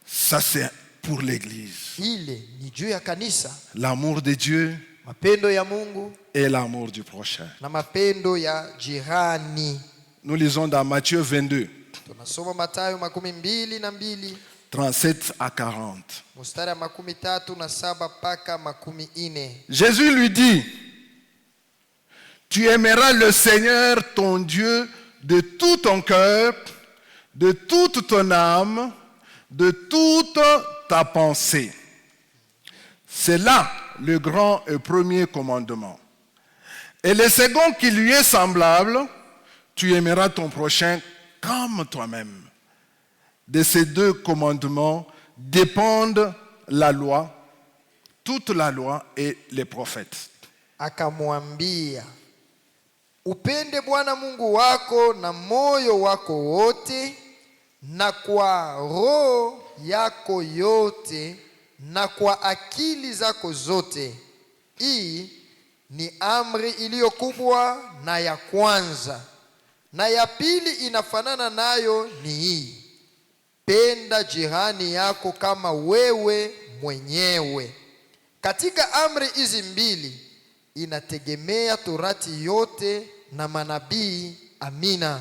Ça, c'est pour l'Église.
Ile ni juu ya kanisa.
L'amour de Dieu
Mapendo ya Mungu
et l'amour du prochain.
na mapendo ya jirani.
Nous lisons dans Matthieu 22,
Tunasoma Mathayo 22
37 à 40.
mstari ya 37 mpaka 40.
Jésus lui dit, tu aimeras le Seigneur ton Dieu de tout ton cœur, de toute ton âme, de toute ta pensée. C'est là le grand et premier commandement. Et le second qui lui est semblable, tu aimeras ton prochain comme toi-même. De ces deux commandements dépendent la loi, toute la loi et les prophètes.
Akamwambia, upende Bwana Mungu wako na moyo wako wote na kwa roho yako yote na kwa akili zako zote. Hii ni amri iliyo kubwa na ya kwanza. Na ya pili inafanana nayo ni hii: penda jirani yako kama wewe mwenyewe. Katika amri hizi mbili inategemea Torati yote na manabii. Amina.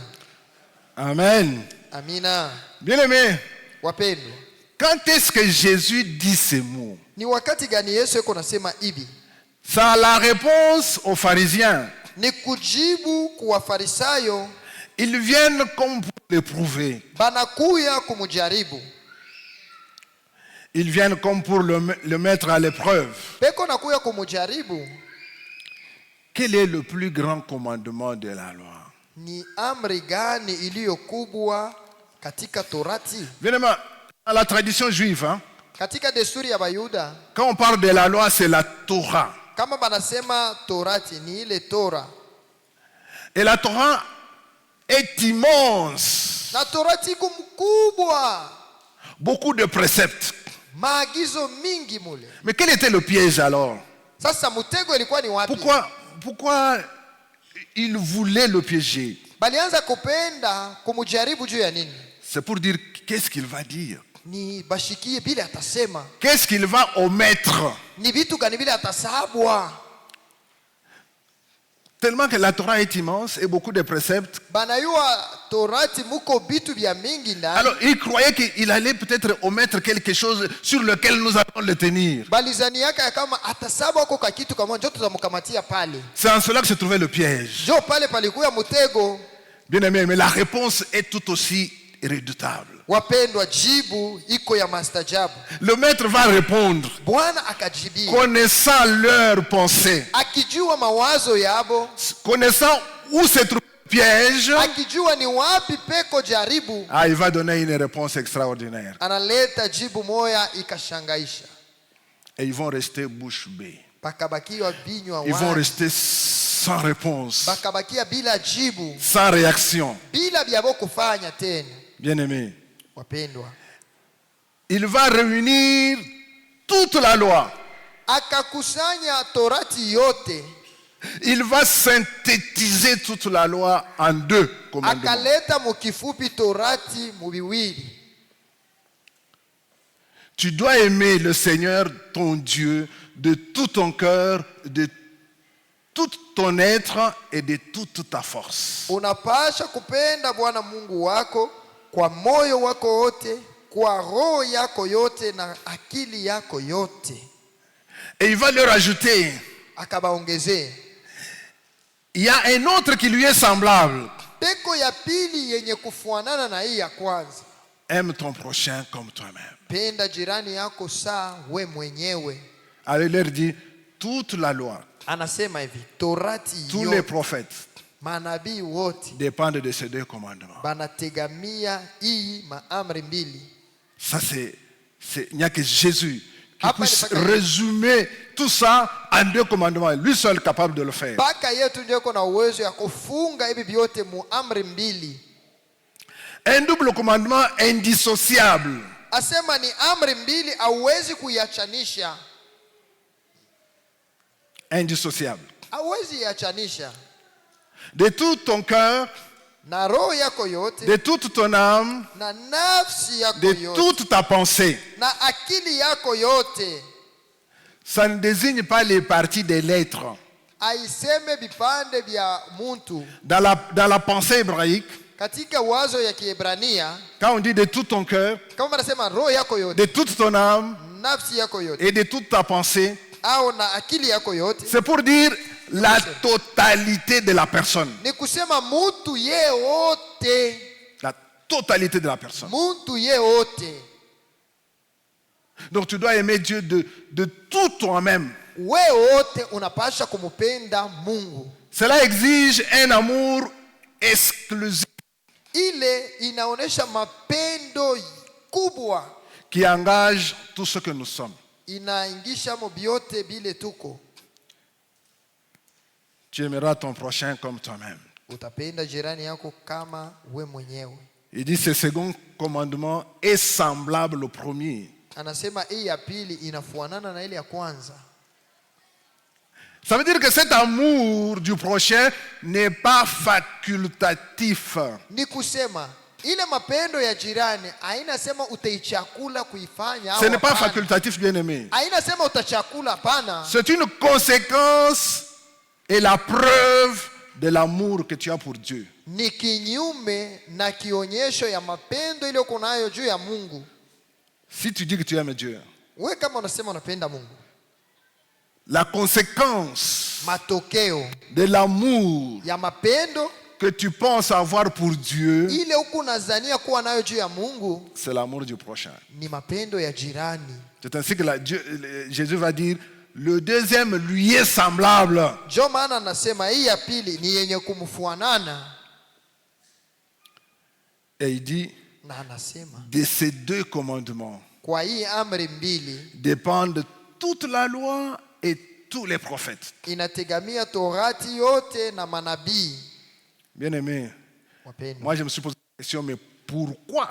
Amen.
Amina.
Bien-aimés,
Wapendwa,
quand est-ce que Jésus dit ces mots?
ni wakati gani Yesu yuko nasema hivi?
Ça a la réponse aux pharisiens.
Ni kujibu kwa Farisayo.
Ils viennent comme pour l'éprouver.
Banakuya kumujaribu.
Ils viennent comme pour le mettre à l'épreuve.
Peko nakuya kumujaribu.
Quel est le plus grand commandement de la loi?
Ni amri gani iliyo kubwa katika Torati?
Évidemment, dans la tradition juive,
Katika desturi ya Bayuda,
quand on parle de la loi, c'est la Torah.
kama banasema Torati ni ile Tora.
Et la Torah est immense.
Na Torati iko mkubwa.
Beaucoup de préceptes.
Maagizo mingi mule.
Mais quel était le piège alors?
Sasa mtego ilikuwa ni wapi?
Pourquoi il voulait le piéger?
Balianza kupenda kumujaribu juu ya nini?
C'est pour dire qu'est-ce qu'il va dire?
Ni bashikie bila atasema.
Qu'est-ce qu'il va omettre?
Ni vitu gani bila atasahabwa?
Tellement que la Torah est immense et beaucoup de préceptes.
Banayua Torati muko bitu vya mingi ndani.
Alors il croyait qu'il allait peut-être omettre quelque chose sur lequel nous allons le tenir.
Balizani yake kama atasaba uko kwa kitu kama ndio tutamkamatia pale.
C'est en cela que se trouvait le piège.
Jo pale palikuwa mtego.
Bien aimé, mais la réponse est tout aussi redoutable.
Wapendwa, jibu iko ya mastajabu.
Le maître va répondre,
Bwana akajibia,
connaissant leurs pensées,
akijua mawazo yabo,
connaissant où se trouve le piège.
akijua ni wapi peko jaribu.
Il va donner une réponse extraordinaire.
Analeta jibu moya ikashangaisha.
Et ils vont rester bouche bée.
Bakabakiwa binywa
Ils vont
wazi.
rester sans réponse,
Bakabakia bila jibu,
sans réaction.
bila byabo kufanya tena.
Bien-aimé,
Wapendwa,
il va réunir toute la loi.
akakusanya Torati yote,
Il va synthétiser toute la loi en deux commandements.
akaleta mukifupi Torati mubiwili.
Tu dois aimer le Seigneur ton Dieu de tout ton cœur, de tout ton être et de toute ta force.
Unapasha kupenda Bwana Mungu wako kwa moyo wako wote, kwa roho yako yote na akili yako yote.
Et il va leur ajouter,
Akabaongezea,
il y a un autre qui lui est semblable.
peko ya pili yenye kufuanana na hii ya kwanza:
Aime ton prochain comme toi-même.
penda jirani yako saa we mwenyewe.
Alors il leur dit, toute la loi,
Anasema hivi, Torati
tous les
yote,
prophètes
manabii wote
dépendent de ces deux commandements.
banategamia hii maamri mbili.
Ça il n'y a que Jésus qui
Hapa
puisse
ni paka-
résumer tout ça en deux commandements. Lui seul capable de le faire.
Baka yetu ndio iko na uwezo ya kufunga hivi vyote mu amri mbili.
Un double commandement indissociable.
Asema ni amri mbili hauwezi kuiachanisha.
Indissociable.
Hauwezi iachanisha.
De tout ton cœur,
Na roho yako yote,
de toute ton âme,
na nafsi yako
de
yote,
toute ta pensée.
na akili yako yote.
Ça ne désigne pas les parties des lettres.
Aiseme vipande vya muntu.
Dans la pensée hébraïque,
Katika wazo ya Kiebrania,
quand on dit de tout ton cœur,
kama wanasema roho yako yote,
de toute ton âme
nafsi yako yote,
et de toute ta pensée,
au na akili yako yote,
c'est pour dire la totalité de la personne.
Ni kusema mtu yeyote.
La totalité de la personne.
Mtu yeyote.
Donc tu dois aimer Dieu de tout toi-même.
Wewe wote unapasha kumupenda Mungu.
Cela exige un amour exclusif.
Ile inaonesha mapendo kubwa.
Qui engage tout ce que nous sommes.
Inaingisha mobiote bile tuko.
Tu aimeras ton prochain comme toi-même.
Utapenda jirani yako kama we mwenyewe.
Il dit ce second commandement est semblable au premier.
Anasema hii ya pili inafuanana na ile ya kwanza.
Ça veut dire que cet amour du prochain n'est pas facultatif.
Ni kusema ile mapendo ya jirani haina sema utaichakula kuifanya.
Ce n'est pas facultatif, bien-aimé.
Haina sema utachakula, hapana.
C'est une conséquence et la preuve de l'amour que tu as pour Dieu.
Ni kinyume na kionyesho ya mapendo ile uko nayo juu ya Mungu.
Si tu dis que tu aimes Dieu,
wewe kama unasema unapenda Mungu,
la conséquence
matokeo
de l'amour
ya mapendo
que tu penses avoir pour Dieu,
ile uko nazania kuwa nayo juu ya Mungu,
c'est l'amour du prochain.
ni mapendo ya jirani.
C'est ainsi que Jésus va dire, le deuxième lui est semblable.
Jo maana anasema hii ya pili ni yenye kumfuanana.
Et il dit,
na anasema
de ces deux commandements
kwa hii amri mbili
dépendent toute la loi et tous les prophètes.
inategamia Torati yote na manabii.
Bien-aimé, moi je me suis posé la question, mais pourquoi?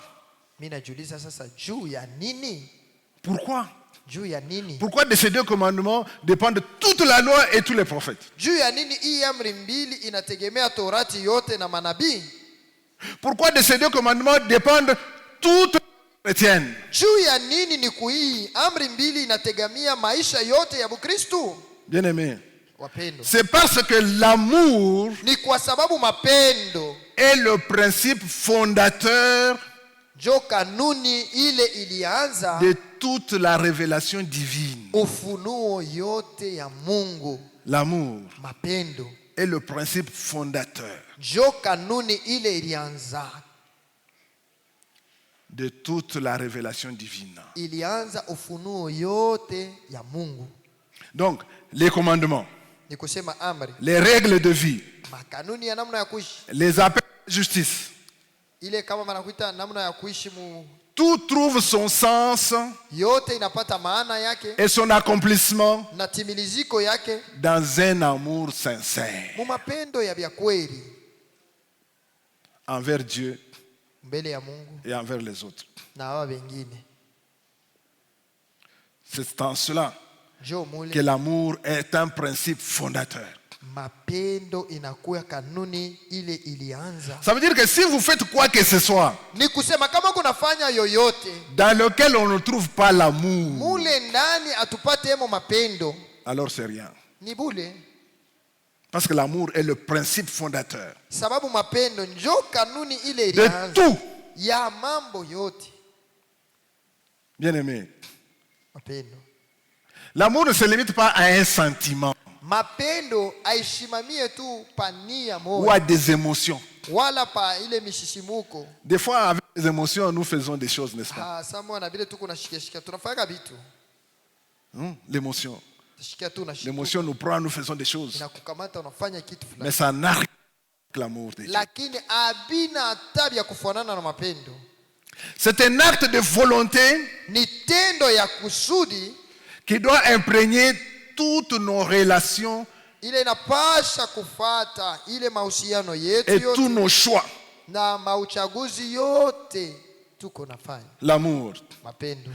Mimi najiuliza sasa juu ya nini?
Pourquoi?
Juu ya nini?
Pourquoi de ces deux commandements dépendent toute la loi et tous les prophètes?
Juu ya nini hii amri mbili inategemea Torati yote na manabii?
Pourquoi de ces deux commandements dépendent toutes les chrétiennes?
Juu ya nini ni kuhii amri mbili inategemea maisha yote ya Bukristo?
Bien-aimé,
Wapendo,
c'est parce que l'amour
ni kwa sababu mapendo
est le principe fondateur
jo kanuni ile ilianza
de toute la révélation divine.
ufunuo yote ya Mungu.
L'amour
Mapendo
est le principe fondateur
jo kanuni ile ilianza
de toute la révélation divine.
ilianza ufunuo yote ya Mungu.
Donc, les commandements,
Ni kusema amri,
les règles de vie,
makanuni ya namna ya kuishi,
les appels de justice,
ile kama wanakuita namna ya kuishi
tout trouve son sens
yote inapata maana yake
et son accomplissement
na timiliziko yake
dans un amour sincère
mu mapendo ya vya kweli
envers Dieu
mbele ya Mungu
et envers les autres.
na hawa wengine.
C'est en cela
Jo mule
que l'amour est un principe fondateur.
mapendo inakuwa kanuni ile ilianza.
Ça veut dire que si vous faites quoi que ce soit
Ni kusema kama kunafanya yoyote
dans lequel on ne trouve pas l'amour,
mule ndani atupate hemo mapendo,
alors c'est rien.
ni bule.
Parce que l'amour est le principe fondateur
Sababu mapendo njo kanuni ile
de
ilianza
tout.
ya mambo yote.
Bien-aimé,
Mapendo,
l'amour ne se limite pas à un sentiment
mapendo aishimamie tu pania
ou
moyo
à des émotions.
wala pa ile mishisimuko.
Des fois, avec les émotions, nous faisons des choses, n'est-ce pas?
Samoa na vile tuko nashikashika tunafanya vitu.
L'émotion.
Tashikia tu na
L'émotion nous prend, nous faisons des choses.
inakukamata unafanya kitu
Mais
fulani.
ça n'a rien avec l'amour de Dieu.
Lakini abina tabia kufanana na mapendo.
C'est un acte de volonté
Ni tendo ya kusudi
qui doit imprégner toutes nos relations
ile inapasha kufata ile mahusiano yetu
et tous
yote
nos choix.
na mauchaguzi yote tuko nafanya.
L'amour,
Mapendo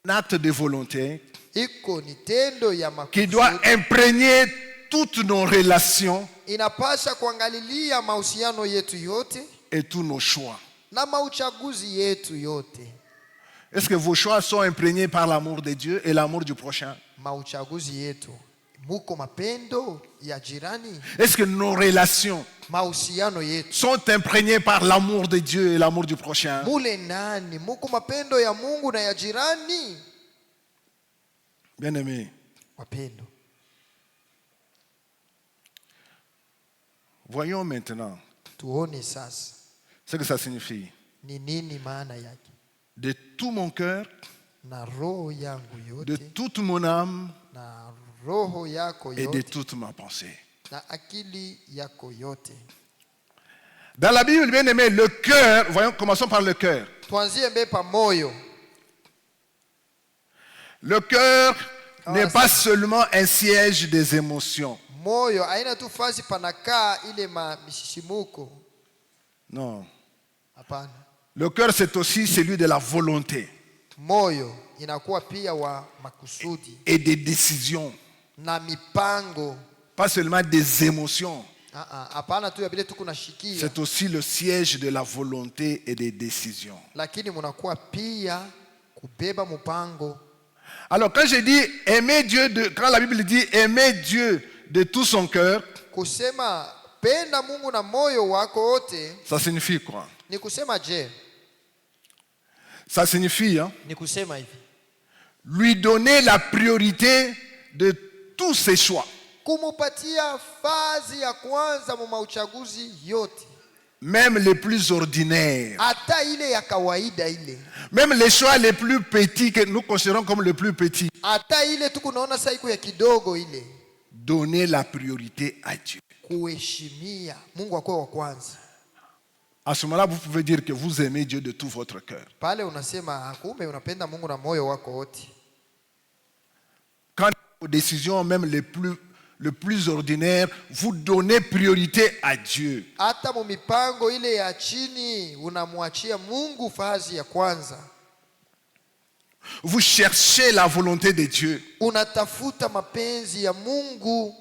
un acte de volonté
iko ni tendo ya
qui doit
makusudi,
imprégner toutes nos relations
inapasha kuangalilia mahusiano yetu yote
et tous nos choix.
na mauchaguzi yetu yote.
Est-ce que vos choix sont imprégnés par l'amour de Dieu et l'amour du prochain?
Mauchaguzi yetu muko mapendo ya jirani?
Est-ce que nos relations
Mahusiano yetu
sont imprégnées par l'amour de Dieu et l'amour du prochain?
mule nani muko mapendo ya Mungu na ya jirani?
Bien-aimés,
Mapendo,
Voyons maintenant
Tuone sasa
ce que ça signifie.
ni nini maana yake.
De tout mon cœur,
Na roho yangu
de
yote,
toute mon âme
na roho yako
et de
yote,
toute ma pensée.
na akili yako yote.
Dans la Bible, bien aimé, le cœur, voyons, commençons par le cœur.
Tuanzie mbepa moyo.
Le cœur n'est pas seulement un siège des émotions.
Moyo haina tu fasi panakaa ile misisimuko.
Non.
Hapana.
Le cœur, c'est aussi celui de la volonté.
Moyo inakuwa pia wa makusudi
et des décisions.
na mipango.
Pas seulement des émotions.
Hapana tu ya vile tu kunashikia.
C'est aussi le siège de la volonté et des décisions.
Lakini munakuwa pia kubeba mpango.
Alors quand je dis aimer Dieu, quand la Bible dit aimer Dieu de tout son cœur,
kusema penda Mungu na moyo wako wote,
ça signifie quoi?
ni kusema je?
Ça signifie
Ni kusema hivi,
lui donner la priorité de tous ses choix.
kumupatia fazi ya kwanza mu mauchaguzi yote,
même les plus ordinaires.
hata ile ya kawaida ile.
Même les choix les plus petits que nous considérons comme les plus petits.
Hata ile tu kunaona saiku ya kidogo ile.
Donner la priorité à Dieu.
Kuheshimia Mungu akwe wa kwanza.
À ce moment-là, vous pouvez dire que vous aimez Dieu de tout votre cœur.
Pale unasema kumbe unapenda Mungu na moyo wako wote.
Quand aux décisions même le plus ordinaire, vous donnez priorité à Dieu.
Hata mu mipango ile ya chini unamwachia Mungu fazi ya kwanza.
Vous cherchez la volonté de Dieu.
Unatafuta mapenzi ya Mungu.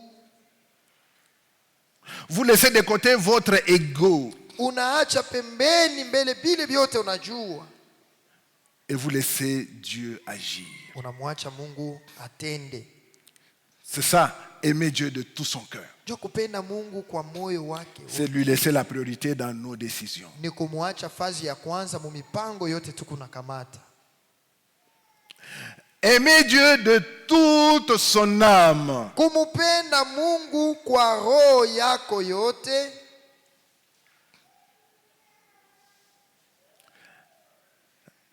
Vous laissez de côté votre ego.
Unaacha pembeni mbele bile vyote unajua.
Et vous laissez Dieu agir.
Unamwacha Mungu atende.
C'est ça, aimer Dieu de tout son cœur.
Jo kupenda Mungu kwa moyo wake.
C'est lui laisser la priorité dans nos décisions.
Ni kumwacha fazi ya kwanza mu mipango yote tukunakamata.
Aimer Dieu de toute son âme.
Kumupenda Mungu kwa roho yako yote.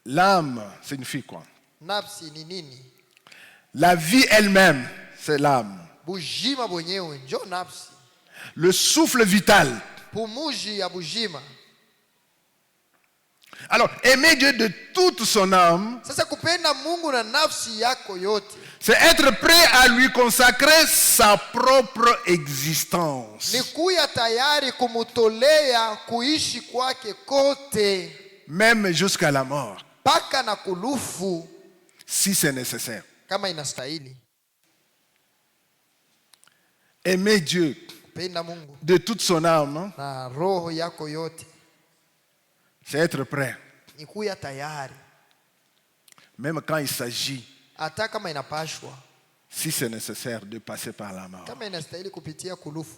L'âme signifie quoi?
Nafsi ni nini?
La vie elle-même, c'est l'âme.
Bujima bwenyewe njo nafsi.
Le souffle vital.
Pumuji ya bujima.
Alors, aimer Dieu de toute son âme,
Sasa kupenda Mungu na nafsi yako yote,
c'est être prêt à lui consacrer sa propre existence.
ni kuya tayari kumutolea kuishi kwake kote,
Même jusqu'à la mort,
paka na kulufu
si c'est nécessaire.
kama inastahili.
Aimer Dieu
Kupenda Mungu
de toute son âme,
na roho yako yote,
c'est être prêt.
ni kuya tayari,
Même quand il s'agit,
hata kama inapashwa,
si c'est nécessaire, de passer par la mort.
kama inastahili kupitia kulufu.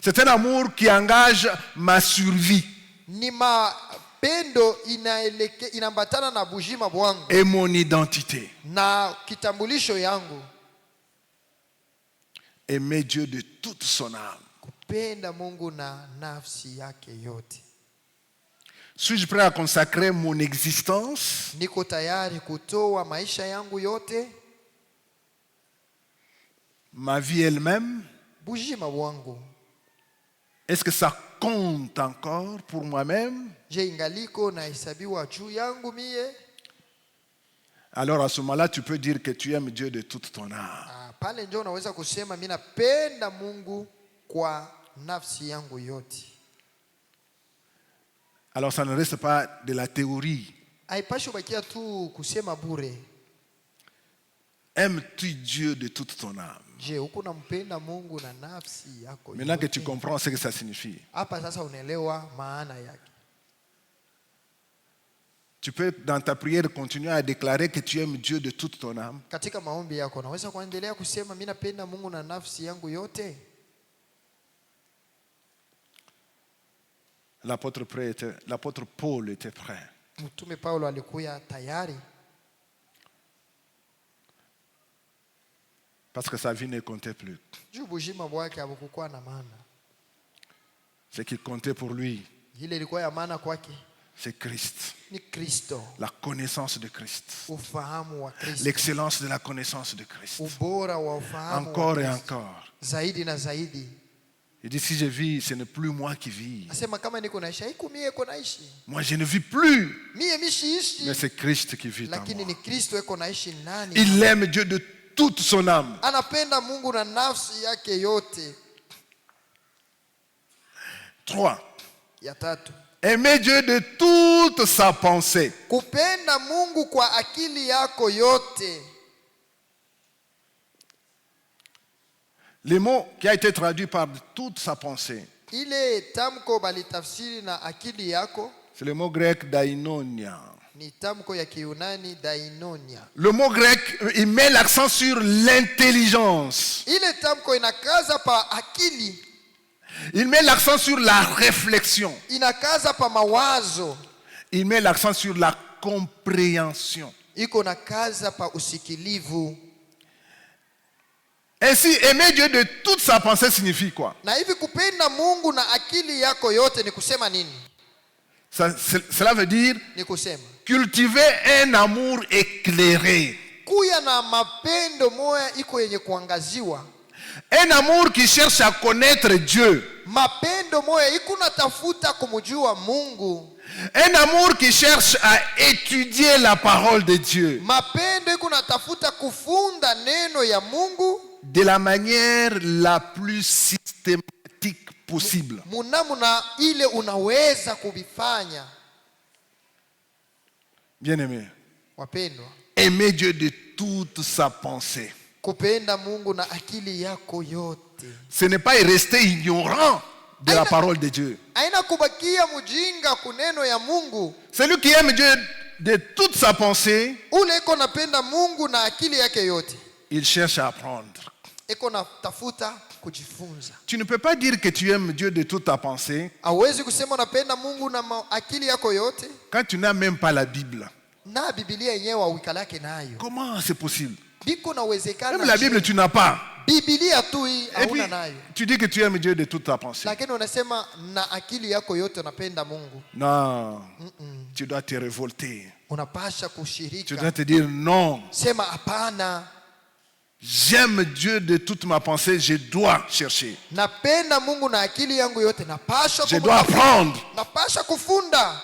C'est un amour qui engage ma survie
Ni mapendo inambatana na bujima bwangu
et mon identité.
na kitambulisho yangu.
Aimer Dieu de toute son âme.
Kupenda Mungu na nafsi yake yote.
Suis-je prêt à consacrer mon existence,
Niko tayari kutoa maisha yangu yote,
ma vie elle-même?
bujima bwangu.
Est-ce que ça compte encore pour moi-même?
Je ingaliko na hesabiwa juu yangu mie?
Alors à ce moment-là, tu peux dire que tu aimes Dieu de toute ton âme.
Pale ndio unaweza kusema mimi napenda Mungu kwa nafsi yangu yote.
Alors ça ne reste pas de la théorie.
Haipashi bakia tu kusema bure.
Aimes-tu Dieu de toute ton âme?
Je, uko nampenda Mungu na nafsi yako yote?
Maintenant que tu comprends ce que ça signifie,
Hapa sasa unaelewa maana yake.
tu peux dans ta prière continuer à déclarer que tu aimes Dieu de toute ton âme.
Katika maombi yako unaweza kuendelea kusema mimi napenda Mungu na nafsi yangu yote.
L'apôtre Paul était prêt.
Mtume Paulo alikuwa tayari
Parce que sa vie ne comptait plus.
juu bujima bwake habukuwa na maana.
Ce qui comptait pour lui,
ile ilikuwa ya maana kwake
c'est Christ.
ni Kristo,
La connaissance de Christ.
ufahamu wa Kristo,
L'excellence de la connaissance de Christ.
ubora wa ufahamu
Encore
wa
et
Kristo,
encore.
zaidi na zaidi.
Il dit, si je vis, ce n'est plus moi qui vis.
Asema kama niko naishi haiku mie iko naishi,
Moi, je ne vis plus.
mie mishiishi,
Mais c'est Christ qui vit en
lakini
moi.
ni Kristo iko naishi ndani.
Il aime Dieu de toute son âme.
Anapenda Mungu na nafsi yake yote.
3.
Ya tatu,
Aimer Dieu de toute sa pensée.
kupenda Mungu kwa akili yako yote.
Le mot qui a été traduit par toute sa pensée,
Ile tamko balitafsiri na akili yako
c'est le mot grec dainonia.
ni tamko ya Kiyunani dainonia.
Le mot grec, il met l'accent sur l'intelligence.
Ile tamko inakaza pa akili,
Il met l'accent sur la réflexion.
inakaza pa mawazo,
Il met l'accent sur la compréhension.
iko na kaza pa usikilivu.
Ainsi, aimer Dieu de toute sa pensée signifie quoi?
Na hivi kupenda Mungu na akili yako yote ni kusema nini?
Cela veut dire
Ni kusema
cultiver un amour éclairé.
kuya na mapendo moya iko yenye kuangaziwa.
Un amour qui cherche à connaître Dieu.
Mapendo moya iko natafuta kumjua Mungu.
Un amour qui cherche à étudier la parole de Dieu.
Mapendo iko natafuta kufunda neno ya Mungu
De la manière la plus systématique possible.
munamuna ile unaweza kubifanya.
Bien-aimé,
Wapendwa,
aimer Dieu de toute sa pensée.
kupenda Mungu na akili yako yote.
Ce n'est pas rester ignorant de la parole de Dieu.
Haina kubakia mjinga kuneno ya Mungu.
Celui qui aime Dieu de toute sa pensée,
Ule iko napenda Mungu na akili yake yote,
il cherche à apprendre.
iko natafuta kujifunza.
Tu ne peux pas dire que tu aimes Dieu de toute ta pensée
Hawezi kusema unapenda Mungu na akili yako yote
quand tu n'as même pas la Bible.
na Biblia yenyewe uikalake nayo.
Comment c'est possible?
Biko na uwezekano.
Même la Bible, tu n'as pas.
Biblia tu hii
Et puis,
hauna nayo.
tu dis que tu aimes Dieu de toute ta pensée.
Lakini unasema na akili yako yote unapenda Mungu.
Non. Tu dois te révolter.
Unapasha
Tu
kushirika.
dois te dire non.
Sema hapana.
J'aime Dieu de toute ma pensée, je dois chercher.
Napenda Mungu na akili yangu yote, napasha
Je dois apprendre.
napasha kufunda.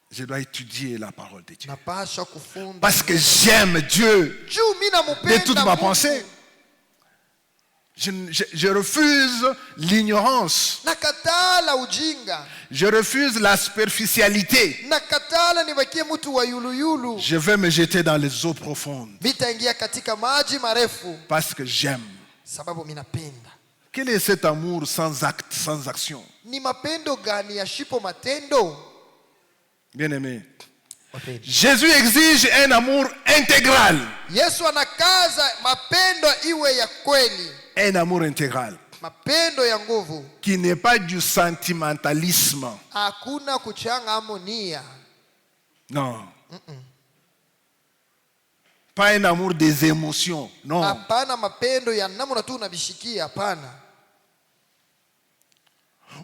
Je dois étudier la parole de Dieu.
Napasha kufunda.
Parce que j'aime Dieu
Juu mimi namupenda
de toute ma
Mungu.
pensée. Je refuse l'ignorance.
Nakatala ujinga.
Je refuse la superficialité.
Nakatala nibakie mtu wa yuluyulu.
Je vais me jeter dans les eaux profondes.
Nitaingia katika maji marefu
Parce que j'aime.
sababu mimi napenda.
Quel est cet amour sans acte, sans action?
Ni mapendo gani yashipo matendo?
Bien-aimé,
Wapendwa,
Jésus exige un amour intégral.
Yesu anakaza mapendo iwe ya kweli,
Un amour intégral.
mapendo ya nguvu.
Qui n'est pas du sentimentalisme.
Hakuna kuchanga amonia.
Non. Pas un amour des émotions. Non.
Hapana mapendo ya namna tu unabishikia, hapana.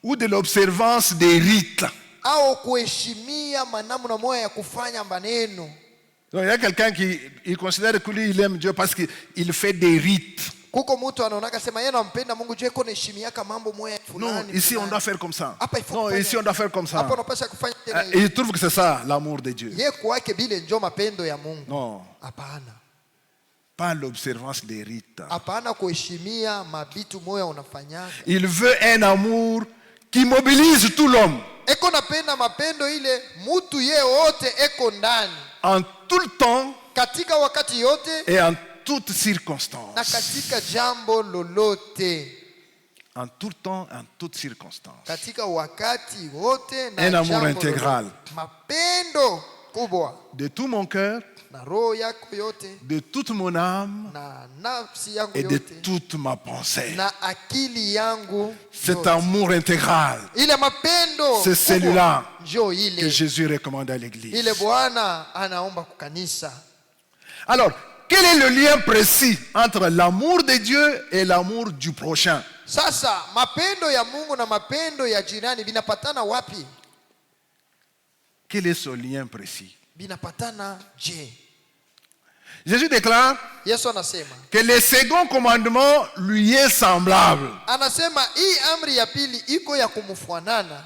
Ou de l'observance des rites.
Au kuheshimia manamna moya ya kufanya maneno.
Donc, il y a quelqu'un qui il considère que lui il aime Dieu parce qu'il fait des rites.
Kuko mtu anaonaka sema yeye anampenda Mungu juu iko naheshimiaka mambo moya fulani.
Non, ici on
fulani.
doit faire comme ça.
Hapa ifo
Non,
kufanya-
ici on doit faire comme ça.
Hapa unapaswa kufanya tena
Et
hivi.
il trouve que c'est ça l'amour de Dieu.
Yeye kwake bile njo mapendo ya Mungu.
Non,
Hapana.
pas l'observance des rites.
Hapana kuheshimia mabitu moya unafanyaka.
Il veut un amour qui mobilise tout l'homme
Eko napenda mapendo ile mutu ye wote eko ndani.
en tout le temps
Katika wakati yote
et en toutes
na
circonstances.
katika jambo lolote.
En tout temps, en toutes circonstances.
Katika wakati wote na
Un amour
jambo
intégral.
lolote. Mapendo kubwa
De tout mon cœur,
na roho yako yote
de toute mon âme
na nafsi yangu
et de
yote
toute ma pensée.
na akili yangu
Cet
yote.
amour intégral
Ile mapendo
C'est
kubwa,
celui-là
njo
que
ile
Jésus recommande à l'Église.
ile Bwana anaomba kukanisa.
Alors, quel est le lien précis entre l'amour de Dieu et l'amour du prochain?
Sasa mapendo ya Mungu na mapendo ya jirani binapatana wapi?
Quel est ce lien précis?
Binapatana je?
Jésus déclare
Yesu anasema
que le second commandement lui est semblable.
Anasema hii amri ya pili iko ya kumfuanana.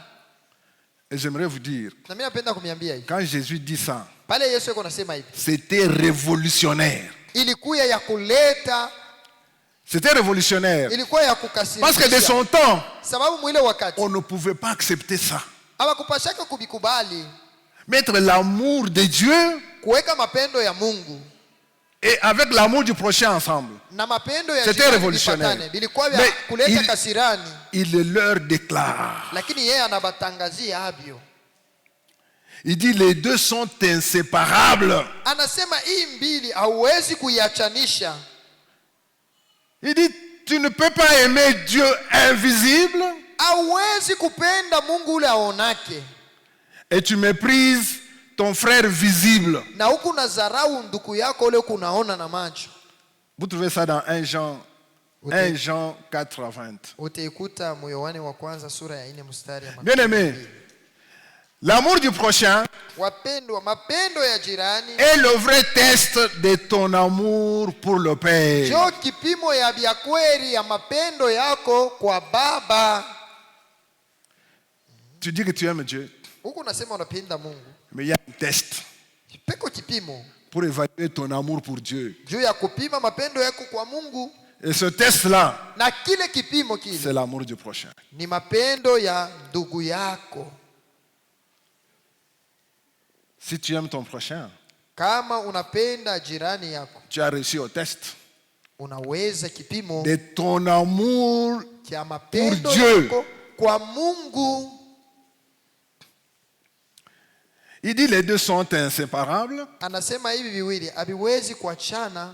Et j'aimerais vous dire,
Na mimi napenda kumiambia hivi.
quand Jésus dit ça,
Pale Yesu yuko anasema hivi.
c'était révolutionnaire.
Ilikuwa ya kuleta,
C'était révolutionnaire.
ilikuwa ya kukasirisha.
Parce que de son temps,
Sababu mwile wakati
on ne pouvait pas accepter ça.
hawakupashaka kubikubali.
Mettre l'amour de Dieu
Kuweka mapendo ya Mungu
et avec l'amour du prochain ensemble.
na mapendo ya
C'était
jirani
révolutionnaire.
vipatane. Vilikuwa vya
Mais
kuleta kasirani.
il le leur déclare.
Lakini yeye anabatangazia avyo.
Il dit les deux sont inséparables.
Anasema hii mbili hauwezi kuiachanisha.
Il dit tu ne peux pas aimer Dieu invisible
Hauwezi kupenda Mungu ule aonake
et tu méprises ton frère visible.
na huku nazarau ndugu yako ule kunaona na macho.
Vous trouvez ça dans 1 Jean 4:20.
Utaikuta Yohane wa kwanza sura ya 4 mstari ya
Bien aimé, l'amour du prochain
wapendwa, mapendo ya jirani
est le vrai test de ton amour pour le Père.
jo kipimo ya vya kweli ya mapendo yako kwa Baba.
Tu dis que tu aimes Dieu,
Huku unasema unapenda Mungu.
mais il y a un test
Peko kipimo
pour évaluer ton amour pour Dieu.
juu ya kupima mapendo yako kwa Mungu,
Et ce test-là,
na kile kipimo
c'est
kile
l'amour du prochain.
ni mapendo ya ndugu yako.
Si tu aimes ton prochain,
Kama unapenda jirani yako,
tu as réussi au test
unaweza kipimo
de ton amour.
cha mapendo
Pour Dieu.
yako kwa Mungu.
Il dit les deux sont inséparables.
Anasema hivi viwili haviwezi kuachana.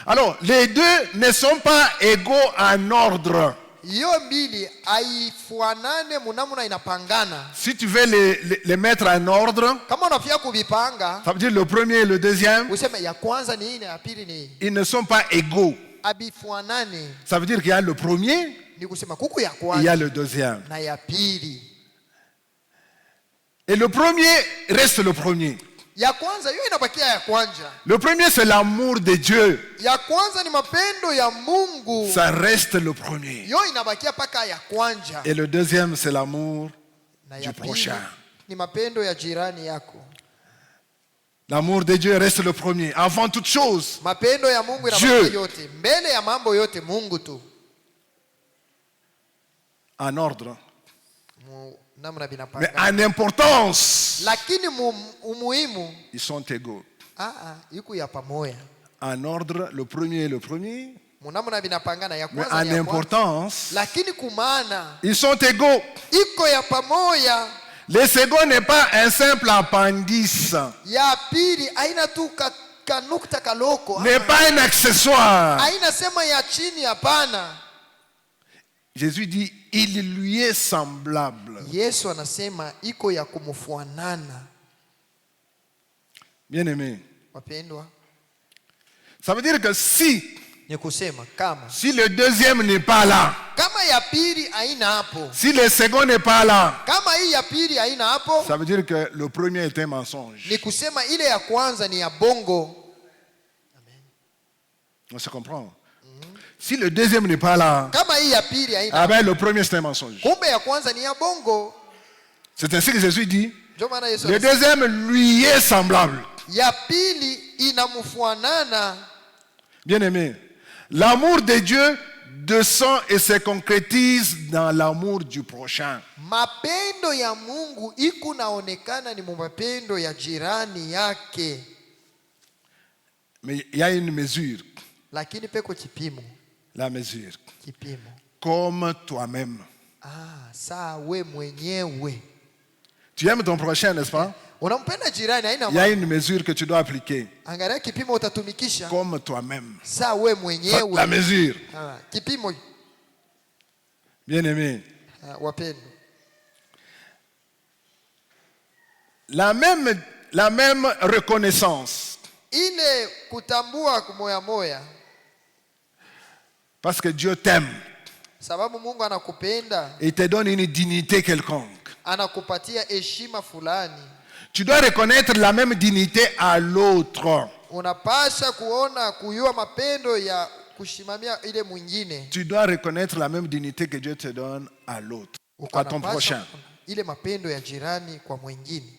Alors, les deux ne sont pas égaux en ordre.
Hiyo mbili haifuanane munamuna inapangana.
Si tu veux les mettre en ordre,
Kama unafia kuvipanga,
ça veut dire le premier et le deuxième,
useme ya kwanza ni hii na ya pili ni hii.
ils ne sont pas égaux.
Habifuanane.
Ça veut dire qu'il y a le premier,
Ni kusema kuku ya
il y a
kwanza
le deuxième.
na ya pili.
Et le premier reste le premier.
Ya kwanza hiyo inabakia ya kwanza.
Le premier, c'est l'amour de Dieu.
Ya kwanza ni mapendo ya Mungu.
Ça reste le premier.
Hiyo inabakia paka ya kwanza.
Et le deuxième, c'est l'amour
Na
du
ya pili
prochain.
ni mapendo ya jirani yako.
L'amour de Dieu reste le premier. Avant toute chose,
Mapendo ya Mungu
Dieu.
inabakia yote. Mbele ya mambo yote Mungu tu.
en ordre.
Namna
Mais
binapanga.
en importance,
Lakini umuhimu
ils sont égaux.
iko ya pamoja.
En ordre, le premier est le premier.
Munamna binapangana ya
Mais
kwanza
en
ni ya kwanza.
importance,
Lakini kumana
ils sont égaux.
iko ya pamoja.
Le second n'est pas un simple appendice,
Ya pili haina tu kanukta kaloko.
n'est pas un accessoire.
Haina sema ya chini, hapana.
Jésus dit, il lui est semblable.
Yesu anasema iko ya kumfuanana.
Bien aimé,
Wapendwa,
ça veut dire que
ni kusema kama
si le deuxième n'est pas là,
kama ya pili haina hapo,
si le second n'est pas là,
kama hii ya pili haina hapo,
ça veut dire que le premier est un mensonge.
ni kusema ile ya kwanza ni ya bongo.
On se comprend. Si le deuxième n'est pas là,
Kama hii ya pili haina
ah ben le premier c'est un mensonge.
kumbe ya kwanza ni ya bongo.
C'est ainsi que Jésus dit,
Ndio maana Yesu
le
anasema,
deuxième lui est semblable.
ya pili inamfuanana.
Bien aimé, l'amour de Dieu descend et se concrétise dans l'amour du prochain.
Mapendo ya Mungu iko naonekana ni mapendo ya jirani yake.
Mais il y a une mesure.
Lakini peko kipimo.
La mesure.
Kipimo.
Comme toi-même.
Saa we mwenyewe.
Tu aimes ton prochain, n'est-ce pas?
Unampenda jirani haina
Il y a une mesure que tu dois appliquer.
Angalia kipimo utatumikisha.
Comme toi-même.
Saa we mwenyewe.
La mesure.
Kipimo.
Bien aimé.
Wapendwa.
La même reconnaissance.
Ile kutambua kumoya moya.
Parce que Dieu t'aime.
Sababu Mungu anakupenda.
Il te donne une dignité quelconque.
Anakupatia heshima fulani.
Tu dois reconnaître la même dignité à l'autre.
Unapasha kuyua mapendo ya kushimamia ile mwingine.
Tu dois reconnaître la même dignité que Dieu te donne à l'autre, à ton prochain.
Ile mapendo ya jirani kwa mwingine.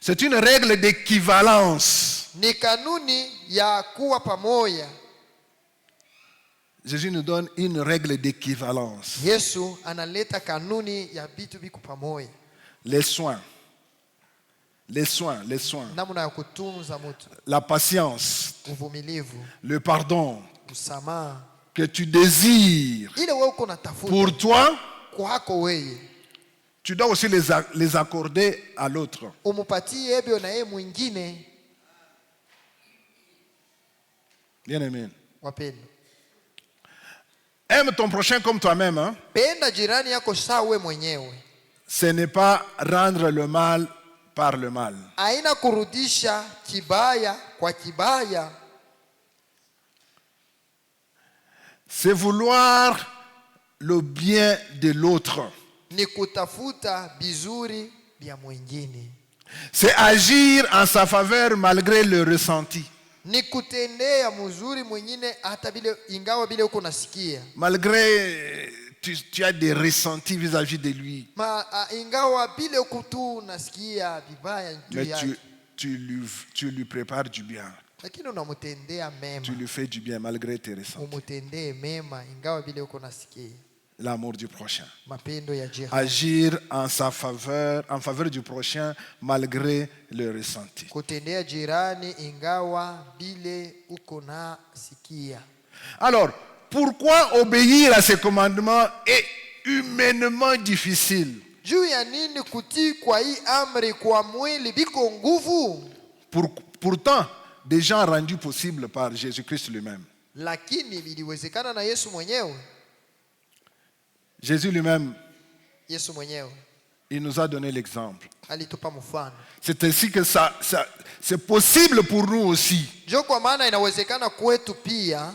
C'est une règle d'équivalence.
Ni kanuni ya kuwa pamoja.
Jésus nous donne une règle d'équivalence.
Yesu analeta kanuni ya vitu viko pamoja.
Les soins.
Namna ya kutunza mtu.
La patience.
Uvumilivu.
Le pardon.
Msamaha.
Que tu désires.
Ile wewe uko natafuta.
Pour toi.
Kwako wewe.
Tu dois aussi les accorder à l'autre.
Umupatie ebyo na yeye mwingine.
Bien aimé.
Wapendo.
Aime ton prochain comme toi-même. Hein?
Penda jirani yako sawa wewe mwenyewe.
Ce n'est pas rendre le mal par le mal.
Haina kurudisha kibaya kwa kibaya.
C'est vouloir le bien de l'autre.
Ni kutafuta bizuri vya mwingine.
C'est agir en sa faveur malgré le ressenti.
Ni kutendea mzuri mwingine hata bile ingawa bile uko nasikia.
Malgré tu as des ressentis vis-à-vis de lui.
Ingawa bile uko tu nasikia vibaya juu yake.
Mais tu lui prépares du bien.
Lakini unamtendea mema.
Tu lui fais du bien malgré tes ressentis.
Umtendee mema ingawa bile uko nasikia.
L'amour du prochain.
Mapendo ya jirani.
Agir en faveur du prochain malgré le ressenti.
Kutendea jirani ingawa bile uko nasikia.
Alors, pourquoi obéir à ces commandements est humainement difficile?
Juu ya nini kutii kwa hii amri kwa mwili biko nguvu?
Pourtant, des gens rendus possibles par Jésus-Christ lui-même.
Lakini iliwezekana na Yesu mwenyewe.
Jésus lui-même,
Yesu mwenyewe,
il nous a donné l'exemple.
alitupa mfano.
C'est ainsi que c'est possible pour nous aussi.
Jo kwa maana inawezekana kwetu pia.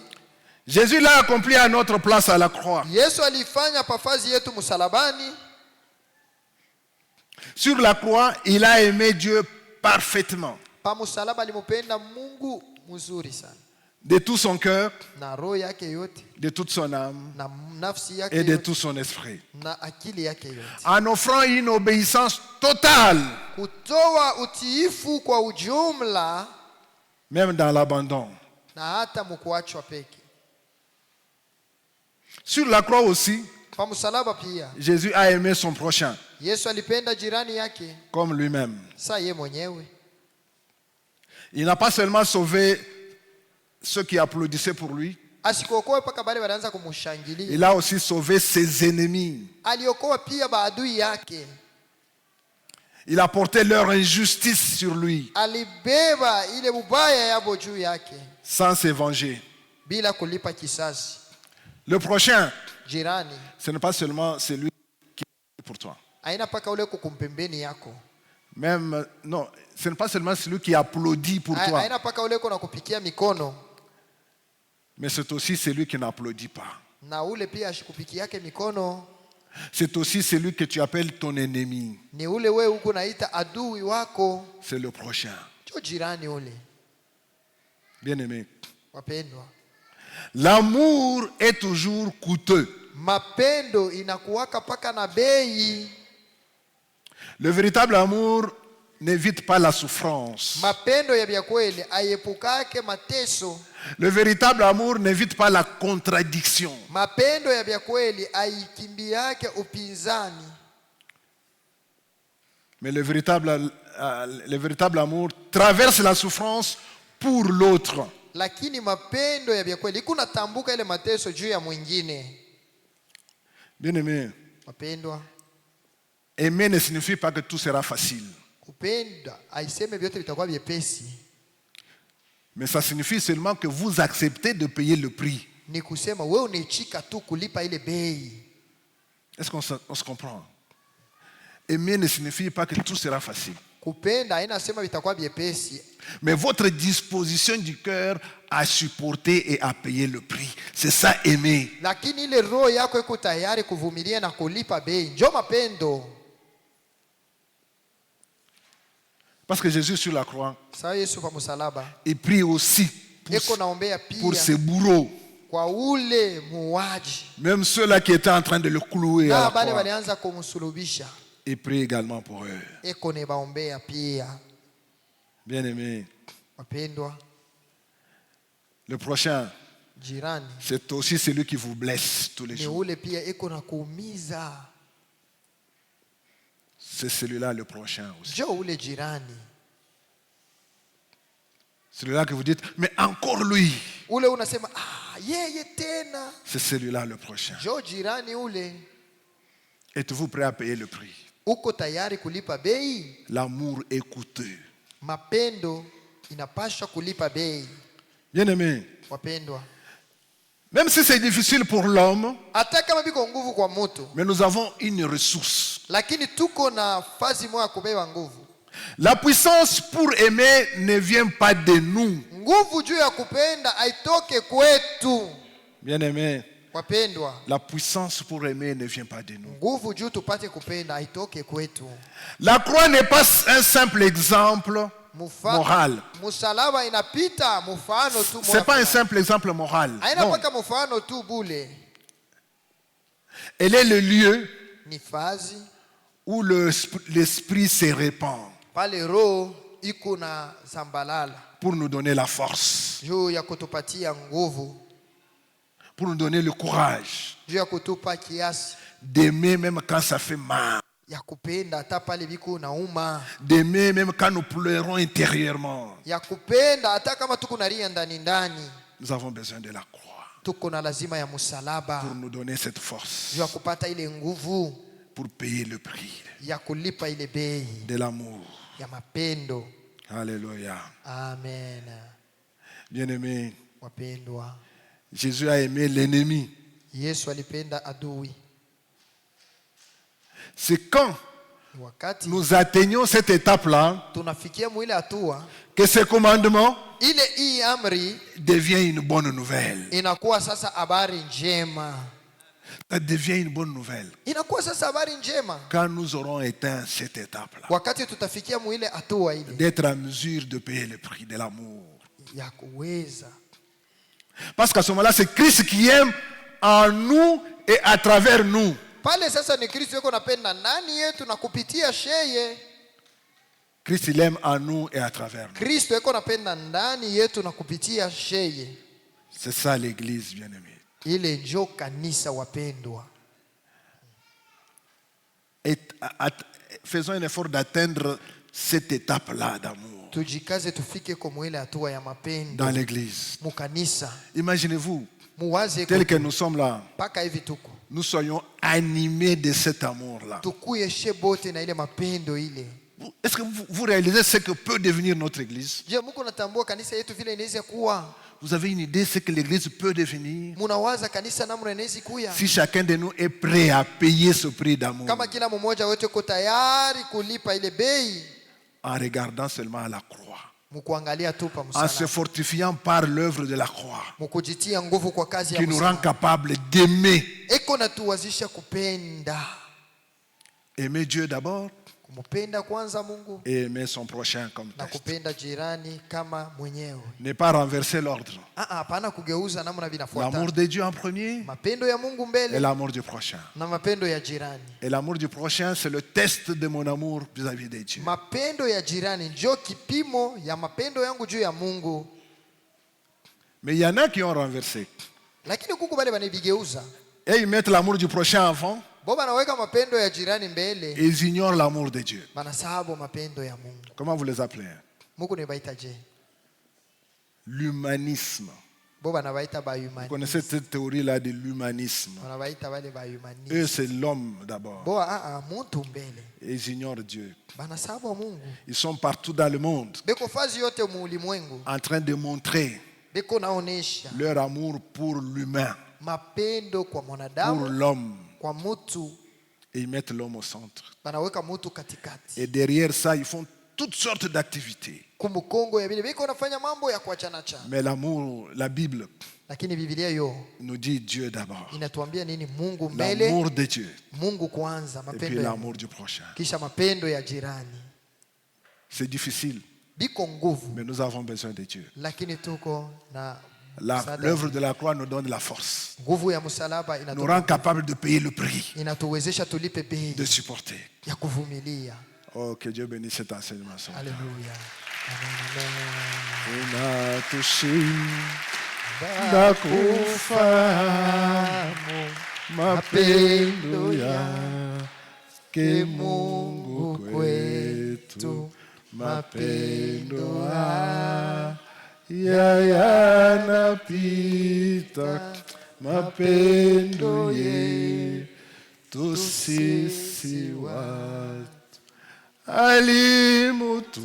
Jésus l'a accompli à notre place à la croix.
Yesu alifanya pafazi yetu msalabani.
Sur la croix, il a aimé Dieu parfaitement.
Pa msalaba alimupenda Mungu mzuri sana.
De tout son cœur,
na roho yake yote,
de toute son âme
na nafsi yake
et de
yote,
tout son esprit.
na akili yake yote.
En offrant une obéissance totale,
kutoa utiifu kwa ujumla,
même dans l'abandon.
na hata mkuachwa peke.
Sur la croix aussi,
pa msalaba pia,
Jésus a aimé son prochain
Yesu alipenda jirani yake
comme lui-même.
sa ye mwenyewe.
Il n'a pas seulement sauvé ceux qui applaudissaient pour lui,
Asikokoa paka bale wanaanza kumushangilia.
il a aussi sauvé ses ennemis.
Aliokoa pia maadui yake.
Il a porté leur injustice sur lui
Alibeba ile ubaya yabo juu yake
sans se venger.
bila kulipa kisasi.
Le prochain,
Jirani
ce n'est pas seulement celui qui est pour toi.
haina paka ule kukumpembeni yako.
Même, non, ce n'est pas seulement celui qui applaudit pour toi,
Haina paka ule kuna kupikia mikono,
mais c'est aussi celui qui n'applaudit pas.
na ule pia ashikupikia yake mikono.
C'est aussi celui que tu appelles ton ennemi.
Ni ule wewe uko naita adui wako.
C'est le prochain.
Jo jirani ule.
Bien-aimé,
Wapendwa,
l'amour est toujours coûteux.
mapendo inakuwaka paka na bei.
Le véritable amour n'évite pas la souffrance.
Mapendo ya vya kweli ayepukake mateso.
Le véritable amour n'évite pas la contradiction.
Mapendo ya vya kweli aikimbiake upinzani.
Mais le véritable amour traverse la souffrance pour l'autre.
Lakini mapendo ya vya kweli kuna tambuka ile mateso juu ya mwingine.
Bien-aimé,
Mapendwa,
aimer ne signifie pas que tout sera facile.
kupenda aiseme vyote vitakuwa vyepesi.
Mais ça signifie seulement que vous acceptez de payer le prix.
Ni kusema wewe unaichika tu kulipa ile bei.
Est-ce qu'on se comprend? Aimer ne signifie pas que tout sera facile.
Kupenda haina sema vitakuwa vyepesi.
Mais votre disposition du cœur à supporter et à payer le prix. C'est ça aimer.
Lakini ile roho yako iko tayari kuvumilia na kulipa bei. Ndio mapendo.
Parce que Jésus sur la croix,
Sawa Yesu kwa msalaba.
il prie aussi
Eko naombea
pour
pia
ses bourreaux.
kwa ule muuaji.
Même ceux-là qui étaient en train de le clouer à
Na
la
bale
croix.
walianza kumsulubisha.
Il prie également pour eux.
Eko ne baombea pia.
Bien-aimés,
Wapendwa,
le prochain,
jirani
c'est aussi celui qui vous blesse tous les
ni
jours.
ule pia eko na kuumiza.
C'est celui-là le prochain aussi.
Njoo ule jirani.
Celui-là que vous dites, mais encore lui.
Ule unasema yeye tena.
C'est celui-là le prochain.
Njoo jirani ule.
Êtes-vous prêt à payer le prix?
Uko tayari kulipa bei?
L'amour est coûteux.
Mapendo inapaswa kulipa bei.
Bien-aimés,
Wapendwa,
même si c'est difficile pour l'homme,
hata kama biko nguvu kwa mtu,
mais nous avons une ressource.
lakini tuko na fazi moja kubeba nguvu.
La puissance pour aimer ne vient pas de nous.
Nguvu juu ya kupenda haitoke kwetu.
Bien-aimés,
Wapendwa,
la puissance pour aimer ne vient pas de nous.
nguvu juu tupate kupenda haitoke kwetu.
La croix n'est pas un simple exemple moral.
Msalaba inapita mfano tu.
C'est pas un simple exemple moral.
Haina
Non.
paka mfano tu bule.
Elle est le lieu
Ni fazi
où l'esprit se répand
pale roho iko na zambalala
pour nous donner la force,
juu ya kutupatia nguvu,
pour nous donner le courage
juu ya kutupa kiasi
d'aimer même quand ça fait mal,
ya kupenda hata pale biko nauma,
d'aimer même quand nous pleurons intérieurement.
ya kupenda hata kama tuko nalia ndani ndani.
Nous avons besoin de la croix
Tuko na lazima ya msalaba
pour nous donner cette force,
juu ya kupata ile nguvu
pour payer le prix
ya kulipa ile bei
de l'amour.
ya mapendo.
Alléluia.
Amen.
Bien-aimés,
Wapendwa,
Jésus a aimé l'ennemi.
Yesu alipenda adui.
C'est quand
Wakati
nous atteignons cette étape-là
tunafikia mwile hatua,
que ce commandement
ile hii amri
devient une bonne nouvelle.
inakuwa sasa habari njema.
Ça devient une bonne nouvelle
Inakuwa sasa habari njema
quand nous aurons atteint cette étape-là,
wakati tutafikia mwile hatua ile
d'être en mesure de payer le prix de l'amour.
ya kuweza.
Parce qu'à ce moment-là, c'est Christ qui aime en nous et à travers nous.
Pale sasa ni Kristo yuko napenda ndani yetu na kupitia sheye.
Christ, il aime en nous et à travers nous.
Kristo yuko napenda ndani yetu na kupitia sheye.
C'est ça l'église, bien-aimée.
Ile njo kanisa, wapendwa.
Faisons un effort d'atteindre cette étape-là d'amour
Tujikaze tufike kwa mwile hatua ya mapendo
dans l'église.
mukanisa.
Imaginez-vous,
Muwaze
tel que nous sommes là,
paka hivi tuko
nous soyons animés de cet amour-là.
tukuye shebote na ile mapendo ile.
Est-ce que vous réalisez ce que peut devenir notre église?
Je, muko natambua kanisa yetu vile inaweza kuwa?
Vous avez une idée de ce que l'église peut devenir
Munawaza kanisa namna inaweza kuya?
si chacun de nous est prêt à payer ce prix d'amour
Kama kila mmoja wetu yuko tayari kulipa ile bei,
en regardant seulement à la croix,
mukuangalia tu pa
en se
msalaba,
fortifiant par l'œuvre de la croix
mukujitia nguvu kwa kazi ya
qui nous rend
msalaba.
capables d'aimer.
Eko natuwazisha kupenda,
Aimer Dieu d'abord
kumupenda kwanza Mungu
et aimer son prochain comme
na
test.
kupenda jirani kama mwenyewe.
Ne pas renverser l'ordre.
Hapana kugeuza namna vinafuata.
L'amour de Dieu en premier
Mapendo ya Mungu
et
mbele
l'amour du prochain.
na mapendo ya jirani.
Et l'amour du prochain, c'est le test de mon amour vis-à-vis de Dieu.
Mapendo ya jirani ndio kipimo ya mapendo yangu juu ya Mungu.
Mais il y en a qui ont renversé.
Lakini kuku bale banabigeuza.
Et ils mettent l'amour du prochain avant
Bo banaweka mapendo ya jirani mbele,
et ils ignorent l'amour de Dieu.
banasahau mapendo ya Mungu.
Comment vous les appelez?
Mungu ni baita je?
L'humanisme.
Bo banabaita ba
Vous
humanisme.
connaissez cette théorie-là de l'humanisme.
Banabaita wale ba
Eux,
humanisme.
c'est l'homme d'abord.
Bo mtu mbele.
Et ils ignorent Dieu.
Banasahau Mungu.
Ils sont partout dans le monde
Beko fazi yote mu ulimwengu.
en train de montrer
Beko naonesha
leur amour pour l'humain,
mapendo kwa
pour
mwanadamu,
l'homme.
kwa mtu.
Et ils mettent l'homme au centre.
Banaweka mtu katikati.
Et derrière ça, ils font toutes sortes d'activités.
kumbukongo ya vile biko nafanya mambo ya kuachana chana.
Mais l'amour, la Bible
Lakini Biblia yo
nous dit Dieu d'abord.
inatuambia nini? Mungu mbele,
L'amour de Dieu.
Mungu kwanza,
Et puis
mapendo ya
l'amour du prochain.
kisha mapendo ya jirani.
C'est difficile,
Biko nguvu,
mais nous avons besoin de Dieu.
lakini tuko na
L'œuvre de la croix nous donne la force,
nguvu ya msalaba
nous rend capable de payer le prix,
inatuwezesha tulipe bei
de supporter.
ya kuvumilia.
Oh, que Dieu bénisse cet enseignement.
Haleluya.
On a touché nakufahamu mapendo yake Mungu kwetu, mapendo haya yanapita, mapendo yetu sisi watu alimutu